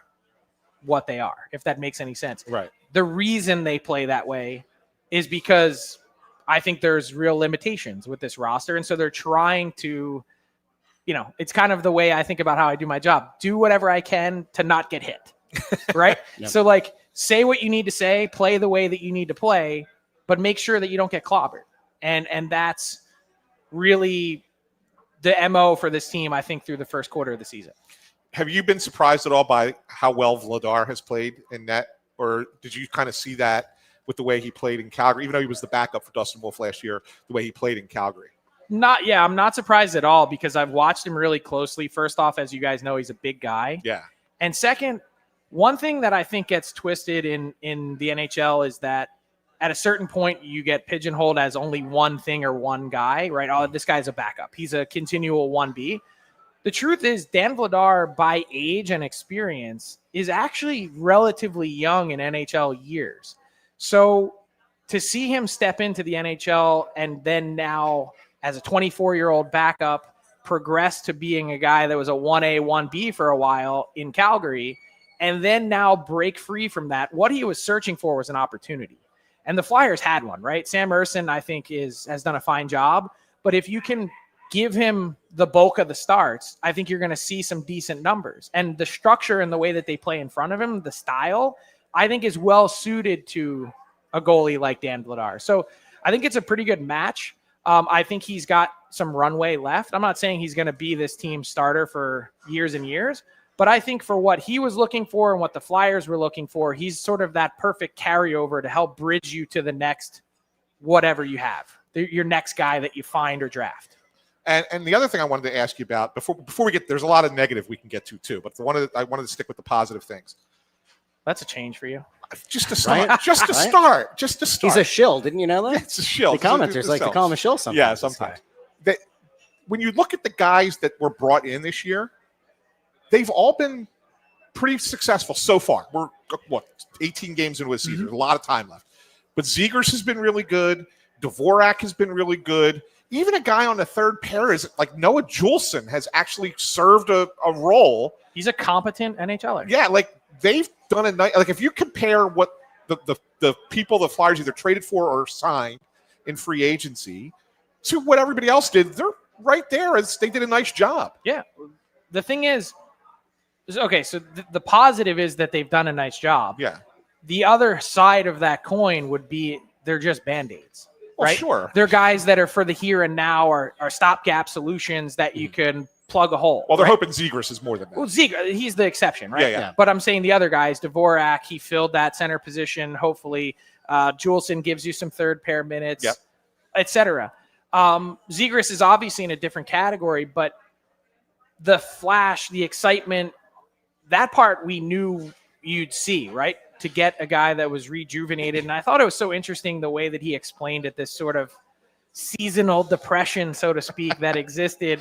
what they are, if that makes any sense. Right. The reason they play that way is because I think there's real limitations with this roster. And so they're trying to, it's kind of the way I think about how I do my job. Do whatever I can to not get hit. Right. Yep. So like, say what you need to say, play the way that you need to play, but make sure that you don't get clobbered. And that's really the MO for this team, I think, through the first quarter of the season. Have you been surprised at all by how well Vladar has played in net? Or did you kind of see that with the way he played in Calgary, even though he was the backup for Dustin Wolf last year, the way he played in Calgary? I'm not surprised at all because I've watched him really closely. First off, as you guys know, he's a big guy. Yeah. And second, one thing that I think gets twisted in the NHL is that at a certain point, you get pigeonholed as only one thing or one guy, right? Oh, this guy's a backup. He's a continual 1B. The truth is, Dan Vladar, by age and experience, is actually relatively young in NHL years. So to see him step into the NHL and then now, as a 24-year-old backup, progress to being a guy that was a 1A, 1B for a while in Calgary, and then now break free from that, what he was searching for was an opportunity. And the Flyers had one, right? Sam Ersson, I think, has done a fine job. But if you can give him the bulk of the starts, I think you're going to see some decent numbers. And the structure and the way that they play in front of him, the style, I think is well suited to a goalie like Dan Vladar. So I think it's a pretty good match. I think he's got some runway left. I'm not saying he's going to be this team's starter for years and years, but I think for what he was looking for and what the Flyers were looking for, he's sort of that perfect carryover to help bridge you to the next whatever you have, your next guy that you find or draft. And the other thing I wanted to ask you about before we get, there's a lot of negative we can get to too, but I wanted to stick with the positive things. That's a change for you. Just to start. Right? Just to start. Just to start. He's a shill. Didn't you know that? Yeah, it's a shill. The commenters like to call him a shill sometimes. Yeah, sometimes. When you look at the guys that were brought in this year, they've all been pretty successful so far. We're, 18 games into a season. There's a lot of time left. But Zegers has been really good. Dvorak has been really good. Even a guy on the third pair is like Noah Juleson has actually served a role. He's a competent NHLer. Yeah, like they've done a nice. Like if you compare what the people the Flyers either traded for or signed in free agency to what everybody else did, they're right there as they did a nice job. Yeah. The thing is, okay, so the positive is that they've done a nice job. Yeah. The other side of that coin would be they're just Band-Aids. Well, right? sure. They're guys that are for the here and now are stopgap solutions that you can plug a hole. Well, they're right? hoping Zegers is more than that. Well, Zegers, he's the exception, right? Yeah. But I'm saying the other guys, Dvorak, he filled that center position. Hopefully, Juleson gives you some third pair minutes, et cetera. Zegers is obviously in a different category, but the flash, the excitement, that part we knew you'd see, right? To get a guy that was rejuvenated. And I thought it was so interesting the way that he explained it, this sort of seasonal depression, so to speak, that existed.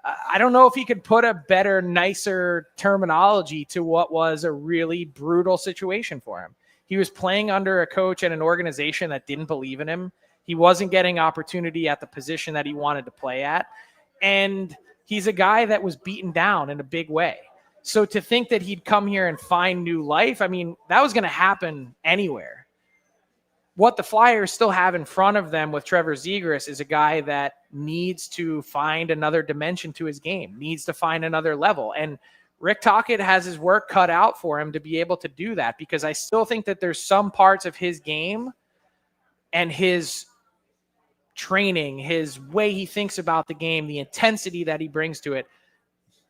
I don't know if he could put a better, nicer terminology to what was a really brutal situation for him. He was playing under a coach and an organization that didn't believe in him. He wasn't getting opportunity at the position that he wanted to play at. And he's a guy that was beaten down in a big way. So to think that he'd come here and find new life, I mean, that was going to happen anywhere. What the Flyers still have in front of them with Trevor Zegras is a guy that needs to find another dimension to his game, needs to find another level. And Rick Tocchet has his work cut out for him to be able to do that, because I still think that there's some parts of his game and his training, his way he thinks about the game, the intensity that he brings to it,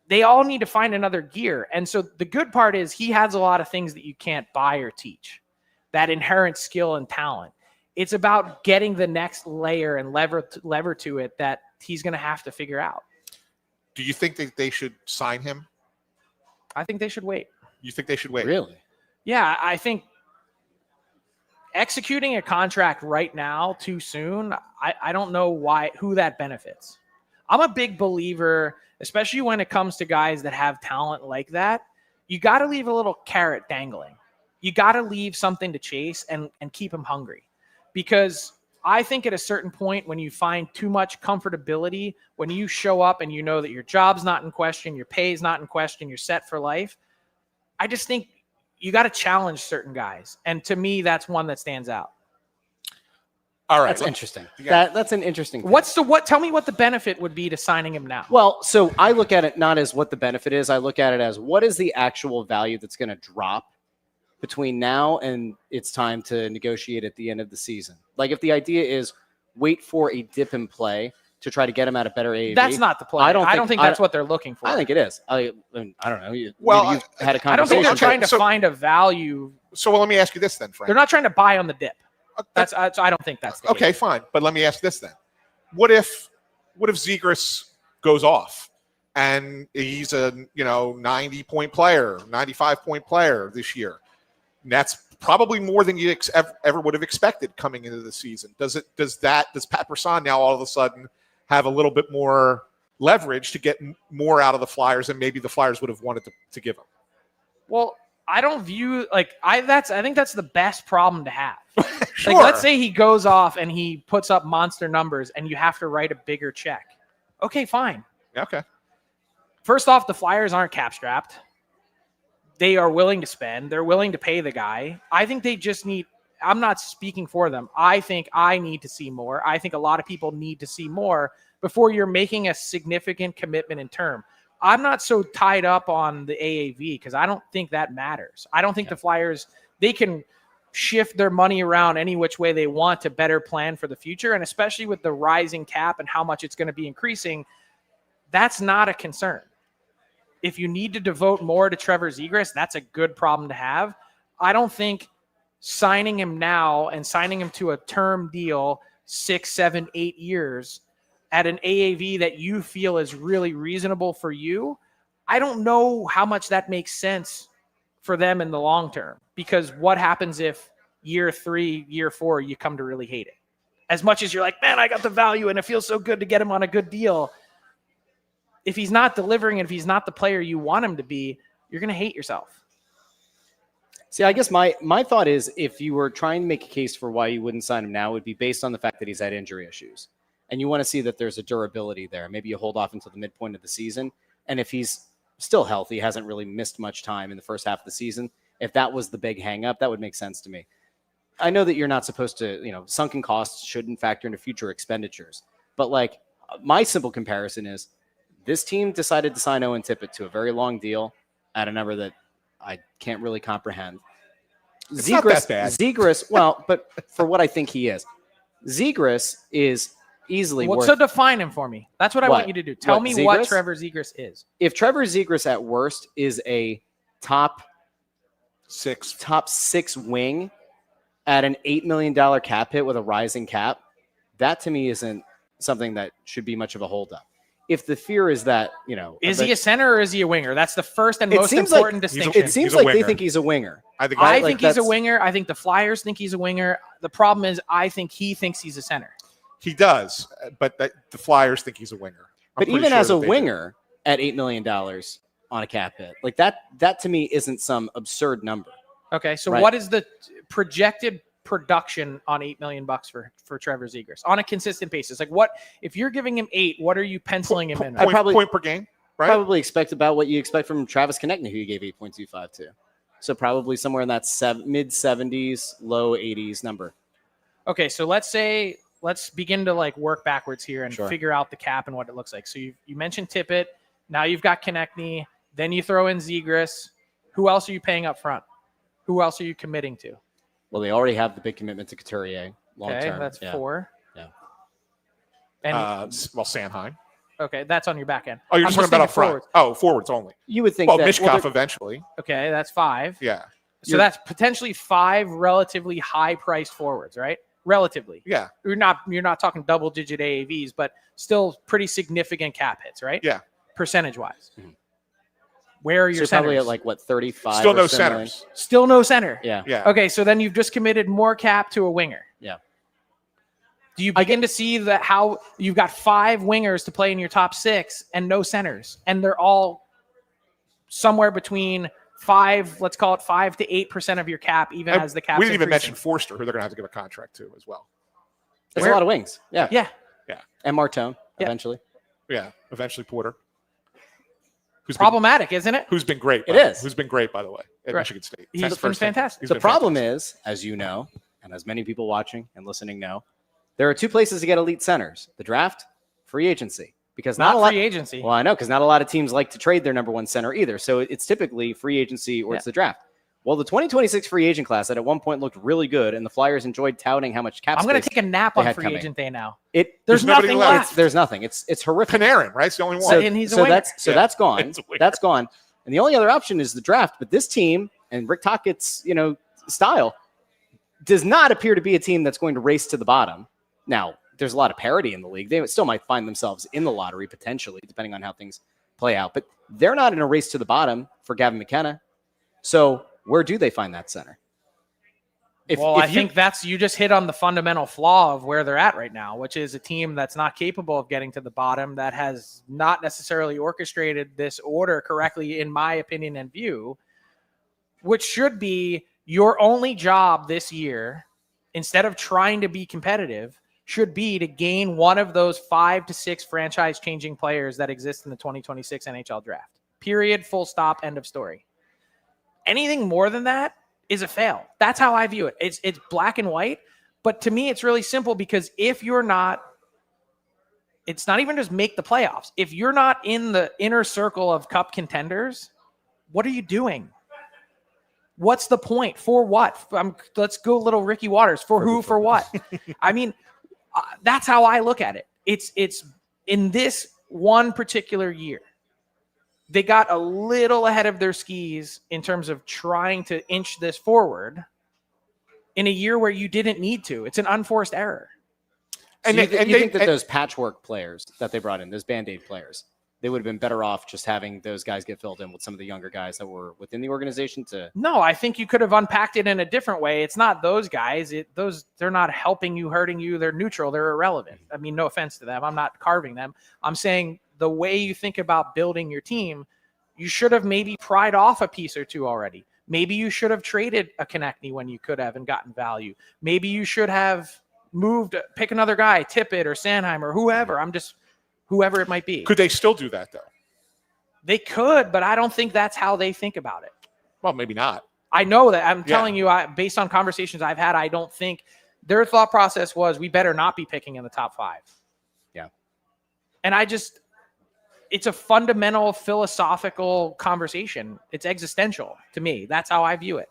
they all need to find another gear. And so the good part is he has a lot of things that you can't buy or teach, that inherent skill and talent. It's about getting the next layer and lever to it that he's going to have to figure out. Do you think that they should sign him? I think they should wait. You think they should wait? Really? Yeah, I think executing a contract right now too soon, I don't know who that benefits. I'm a big believer, especially when it comes to guys that have talent like that. You got to leave a little carrot dangling. You got to leave something to chase and keep them hungry. Because I think at a certain point when you find too much comfortability, when you show up and you know that your job's not in question, your pay is not in question, you're set for life, I just think you got to challenge certain guys. And to me, that's one that stands out. All right. That's interesting. That's an interesting thing. Tell me what the benefit would be to signing him now. Well, so I look at it not as what the benefit is. I look at it as what is the actual value that's going to drop between now and it's time to negotiate at the end of the season. Like if the idea is wait for a dip in play to try to get him at a better AAV. That's not the play. I don't think that's what they're looking for. I think it is. I don't know. You've had a conversation. I don't think they're trying to find a value. So let me ask you this then, Frank. They're not trying to buy on the dip. I don't think that's the okay. case. Fine, but let me ask this then: What if Zegras goes off and he's a 90-point player, 95-point player this year? And that's probably more than you ever would have expected coming into the season. Does Pat Brisson now all of a sudden have a little bit more leverage to get more out of the Flyers than maybe the Flyers would have wanted to give him? Well, I don't view I think that's the best problem to have. Sure. Like, let's say he goes off and he puts up monster numbers and you have to write a bigger check. Okay, fine. Okay. First off, the Flyers aren't cap strapped. They are willing to spend. They're willing to pay the guy. I think they just need – I'm not speaking for them. I think I need to see more. I think a lot of people need to see more before you're making a significant commitment in term. I'm not so tied up on the AAV because I don't think that matters. I don't think the Flyers – they can shift their money around any which way they want to better plan for the future, and especially with the rising cap and how much it's going to be increasing, that's not a concern. If you need to devote more to Trevor Zegras, that's a good problem to have. I don't think signing him now and signing him to a term deal 6, 7, 8 years at an AAV that you feel is really reasonable for you, I don't know how much that makes sense for them in the long term. Because what happens if year 3, year 4, you come to really hate it? As much as you're like, man, I got the value and it feels so good to get him on a good deal. If he's not delivering and if he's not the player you want him to be, you're going to hate yourself. See, I guess my thought is if you were trying to make a case for why you wouldn't sign him now, it would be based on the fact that he's had injury issues. And you want to see that there's a durability there. Maybe you hold off until the midpoint of the season. And if he's still healthy, hasn't really missed much time in the first half of the season, if that was the big hang up, that would make sense to me. I know that you're not supposed to, sunken costs shouldn't factor into future expenditures. But like my simple comparison is, this team decided to sign Owen Tippett to a very long deal at a number that I can't really comprehend. It's not that bad. Zegras, well, but for what I think he is, Zegras is easily worth. So define him for me. That's what I want you to do. Tell me what Trevor Zegras is. If Trevor Zegras at worst is a top 6 wing at an $8 million cap hit with a rising cap, that to me isn't something that should be much of a holdup. If the fear is that, is he a center or is he a winger? That's the first and most important distinction. It seems like they think he's a winger. I think he's a winger. I think the Flyers think he's a winger. The problem is I think he thinks he's a center. He does, but the Flyers think he's a winger. But even as a winger at $8 million on a cap hit, like that to me isn't some absurd number. Okay, so what is the projected production on $8 million for Trevor Zegras on a consistent basis? Like, what if you're giving him 8? What are you penciling him in? Point per game, right? Probably expect about what you expect from Travis Konechny, who you gave 8.25 to. So probably somewhere in that mid 70s, low 80s number. Okay, so let's begin to work backwards here and figure out the cap and what it looks like. So you mentioned Tippett. Now you've got Konechny. Then you throw in Zegras. Who else are you paying up front? Who else are you committing to? Well, they already have the big commitment to Couturier long term. Okay, that's 4. Yeah. And Sanheim. Okay, that's on your back end. Oh, you're talking about up front. Forwards. Oh, forwards only. You would think Mishkov eventually. Okay, that's 5. Yeah. So that's potentially 5 relatively high-priced forwards, right? Relatively. Yeah. You're not talking double-digit AAVs, but still pretty significant cap hits, right? Yeah. Percentage-wise. Mm-hmm. Where are your centers? Probably at 35. Still no centers. Still no center. Yeah. Okay, so then you've just committed more cap to a winger. Yeah. Do you begin to see that how you've got 5 wingers to play in your top 6 and no centers, and they're all somewhere between 5, let's call it 5 to 8% of your cap, even as the cap. We didn't even mention Forster, who they're going to have to give a contract to as well. That's a lot of wings. Yeah. Yeah. And Martone, Yeah. eventually. Yeah, eventually Porter. Who's Problematic, isn't it? who's been great. It is. Who's been great, by the way, at Right. Michigan State. He's That's been first thing. fantastic. He's The been problem fantastic. is, as you know, and as many people watching and listening know, there are two places to get elite centers: the draft, free agency. Because not a lot. free agency. Well, I know, because not a lot of teams like to trade their number one center either. So it's typically free agency or it's the draft. Well, the 2026 free agent class that at one point looked really good, and the Flyers enjoyed touting how much cap I'm going to space take a nap they on had free coming. agent day now. There's There's nobody nothing left. left. there's nothing. It's horrific. Panarin, right? It's the only one. So- and he's a winger. That's gone. It's a winger. That's gone. And the only other option is the draft. But this team and Rick Tocchet's style does not appear to be a team that's going to race to the bottom. Now, there's a lot of parity in the league. They still might find themselves in the lottery potentially, depending on how things play out. But they're not in a race to the bottom for Gavin McKenna. So where do they find that center? I think you just hit on the fundamental flaw of where they're at right now, which is a team that's not capable of getting to the bottom, that has not necessarily orchestrated this order correctly, in my opinion and view, which should be your only job this year, instead of trying to be competitive, should be to gain one of those 5 to 6 franchise-changing players that exist in the 2026 NHL draft. Period, full stop, end of story. Anything more than that is a fail. That's how I view it. It's black and white, but to me, it's really simple, because if you're not, it's not even just make the playoffs. If you're not in the inner circle of cup contenders, what are you doing? What's the point? For what? Let's go little Ricky Waters. For who? For what? I mean, that's how I look at it. It's in this one particular year, they got a little ahead of their skis in terms of trying to inch this forward in a year where you didn't need to. It's an unforced error. So you think that those patchwork players that they brought in, those Band-Aid players, they would have been better off just having those guys get filled in with some of the younger guys that were within the organization to... No, I think you could have unpacked it in a different way. It's not those guys. They're not helping you, hurting you. They're neutral. They're irrelevant. I mean, no offense to them. I'm not carving them. I'm saying the way you think about building your team, you should have maybe pried off a piece or two already. Maybe you should have traded a Konechny when you could have and gotten value. Maybe you should have pick another guy, Tippett or Sanheim or whoever. Whoever it might be. Could they still do that, though? They could, but I don't think that's how they think about it. Well, maybe not. I know that. I'm telling you, based on conversations I've had, I don't think their thought process was, we better not be picking in the top 5. Yeah. And it's a fundamental philosophical conversation. It's existential to me. That's how I view it.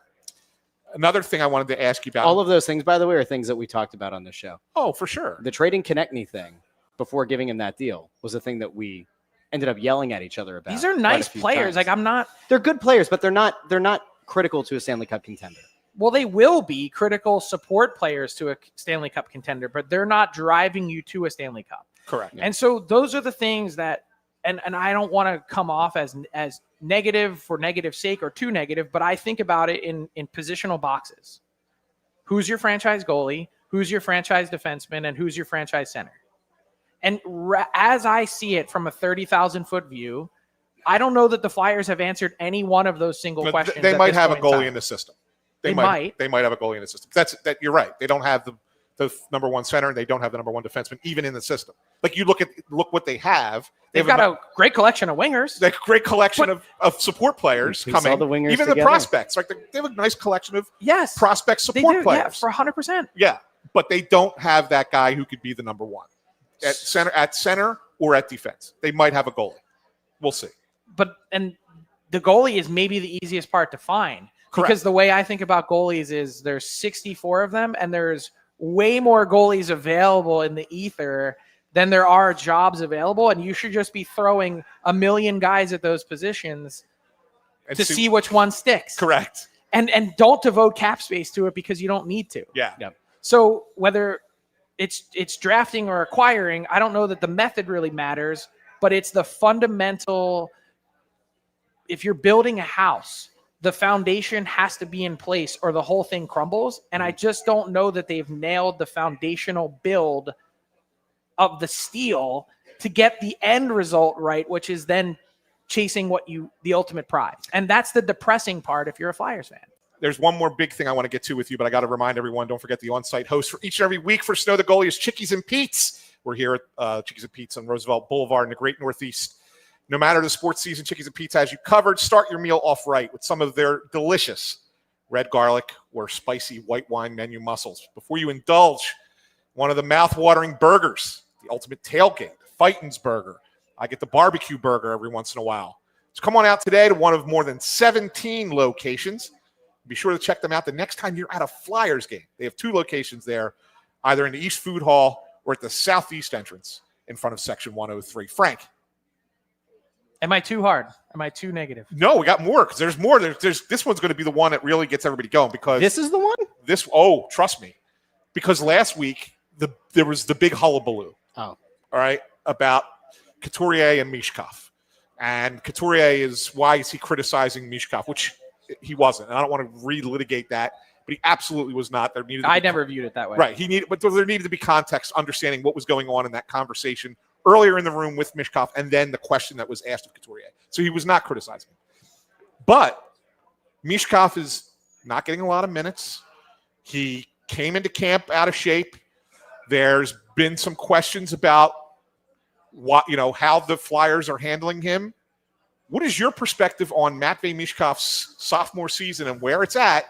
Another thing I wanted to ask you about. All of those things, by the way, are things that we talked about on this show. Oh, for sure. The trading Konechny thing before giving him that deal was a thing that we ended up yelling at each other about. These are nice players. Times. They're good players, but they're not critical to a Stanley Cup contender. Well, they will be critical support players to a Stanley Cup contender, but they're not driving you to a Stanley Cup. Correct. And so those are the things that, and I don't want to come off as negative for negative sake or too negative, but I think about it in positional boxes. Who's your franchise goalie? Who's your franchise defenseman? And who's your franchise center? And as I see it from a 30,000-foot view, I don't know that the Flyers have answered any one of those single questions. They might have a goalie in the system. They might. They might have a goalie in the system. That you're right. They don't have the number one center, and they don't have the number one defenseman even in the system. Like you look what they have. They've got a great collection of wingers. Like great collection of support players coming. All the wingers even together. The prospects. Like they have a nice collection of prospect support players. Yeah, for 100%. Yeah, but they don't have that guy who could be the number one at center or at defense. They might have a goalie. We'll see. And the goalie is maybe the easiest part to find. Correct. Because the way I think about goalies is there's 64 of them, and there's way more goalies available in the ether than there are jobs available, and you should just be throwing a million guys at those positions to see which one sticks. Correct. And don't devote cap space to it because you don't need to. Yeah. Yep. So whether it's drafting or acquiring, I don't know that the method really matters, but it's the fundamental. If you're building a house, the foundation has to be in place or the whole thing crumbles. And I just don't know that they've nailed the foundational build of the steel to get the end result right, which is then chasing the ultimate prize. And that's the depressing part if you're a Flyers fan. there's one more big thing I want to get to with you, but I got to remind everyone, don't forget the on-site host for each and every week for Snow the Goalie is Chickies and Pete's. We're here at Chickies and Pete's on Roosevelt Boulevard in the Great Northeast. No matter the sports season, Chickies and Pete's has you covered. Start your meal off right with some of their delicious red garlic or spicy white wine menu mussels. Before you indulge, one of the mouth-watering burgers, the ultimate tailgate, Fightin's Burger. I get the barbecue burger every once in a while. So come on out today to one of more than 17 locations. Be sure to check them out the next time you're at a Flyers game. They have 2 locations there, either in the East Food Hall or at the Southeast entrance in front of Section 103. Frank. Am I too hard? Am I too negative? No, we got more because there's more. There's this one's going to be the one that really gets everybody going because This is the one? Oh, trust me. Because last week there was the big hullabaloo. Oh. All right, about Couturier and Mishkov. And Couturier why is he criticizing Mishkov, which he wasn't. And I don't want to relitigate that, but he absolutely was not. I never viewed it that way. Right. But there needed to be context, understanding what was going on in that conversation earlier in the room with Mishkov, and then the question that was asked of Couturier. So he was not criticizing him. But Mishkov is not getting a lot of minutes. He came into camp out of shape. There's been some questions about how the Flyers are handling him. What is your perspective on Matvei Mishkov's sophomore season and where it's at?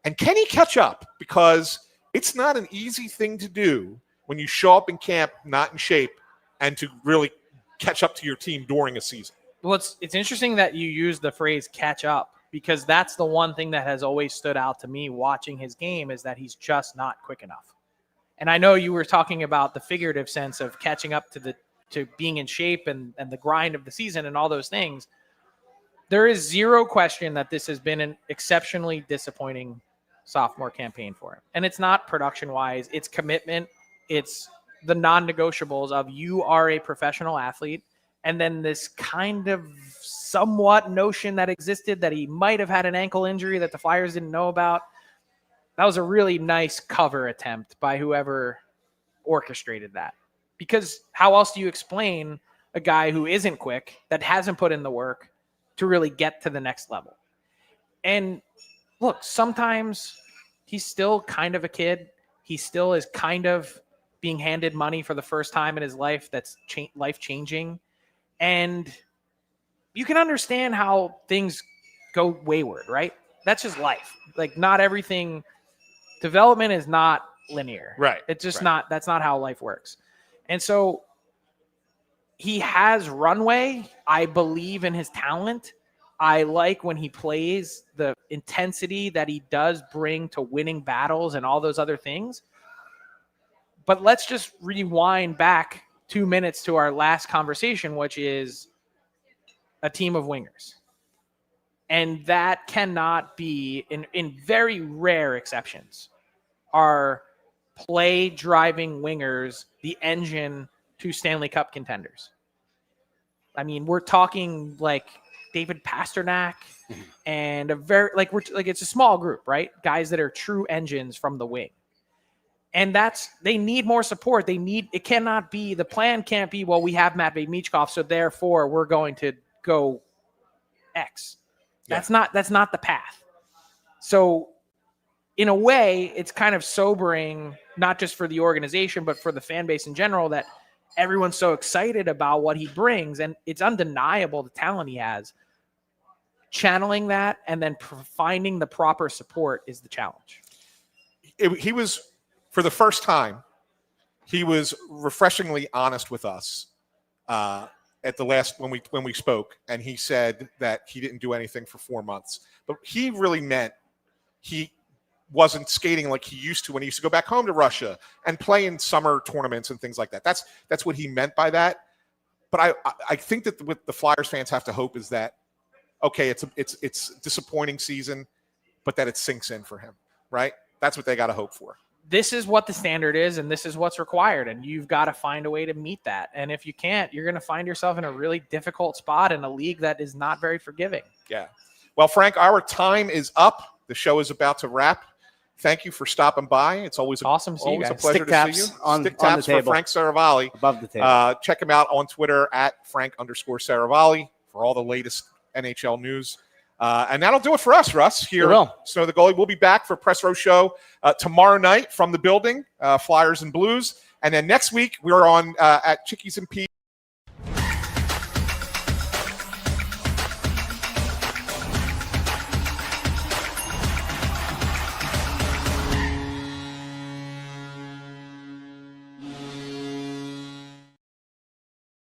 And can he catch up? Because it's not an easy thing to do when you show up in camp not in shape and to really catch up to your team during a season. Well, it's interesting that you use the phrase catch up, because that's the one thing that has always stood out to me watching his game is that he's just not quick enough. And I know you were talking about the figurative sense of catching up to being in shape and the grind of the season and all those things. There is zero question that this has been an exceptionally disappointing sophomore campaign for him. And it's not production-wise. It's commitment. It's the non-negotiables of you are a professional athlete. And then this kind of somewhat notion that existed that he might have had an ankle injury that the Flyers didn't know about. That was a really nice cover attempt by whoever orchestrated that. Because how else do you explain a guy who isn't quick, that hasn't put in the work to really get to the next level? And look, sometimes he's still kind of a kid. He still is kind of being handed money for the first time in his life that's life-changing. And you can understand how things go wayward, right? That's just life. Like, not everything, development is not linear. Right. It's just not, that's not how life works. And so he has runway. I believe in his talent. I like when he plays the intensity that he does bring to winning battles and all those other things. But let's just rewind back 2 minutes to our last conversation, which is a team of wingers. And that cannot be, in very rare exceptions, are play-driving wingers the engine to Stanley Cup contenders. I mean, we're talking like David Pasternak and it's a small group, right? Guys that are true engines from the wing. And they need more support. It cannot be, the plan can't be, well, we have Matvei Michkov, so therefore we're going to go X. That's not the path. So in a way, it's kind of sobering, not just for the organization, but for the fan base in general, that everyone's so excited about what he brings. And it's undeniable the talent he has. Channeling that and then finding the proper support is the challenge. He was, for the first time, he was refreshingly honest with us at the last when we spoke, and he said that he didn't do anything for 4 months, but he really meant he wasn't skating like he used to when he used to go back home to Russia and play in summer tournaments and things like that. That's what he meant by that. But I think that what the Flyers fans have to hope is that, okay, it's a disappointing season, but that it sinks in for him, right? That's what they got to hope for. This is what the standard is, and this is what's required, and you've got to find a way to meet that. And if you can't, you're going to find yourself in a really difficult spot in a league that is not very forgiving. Yeah. Well, Frank, our time is up. The show is about to wrap. Thank you for stopping by. It's always awesome to see you guys. A pleasure Stick taps to see you. on Stick the taps for table. Frank Seravalli. Above the table. Check him out on Twitter at Frank_Seravalli for all the latest NHL news. And that'll do it for us, Russ, here It at will. Snow the Goalie. We'll be back for Press Row Show tomorrow night from the building, Flyers and Blues. And then next week, we're on at Chickies and Pete's.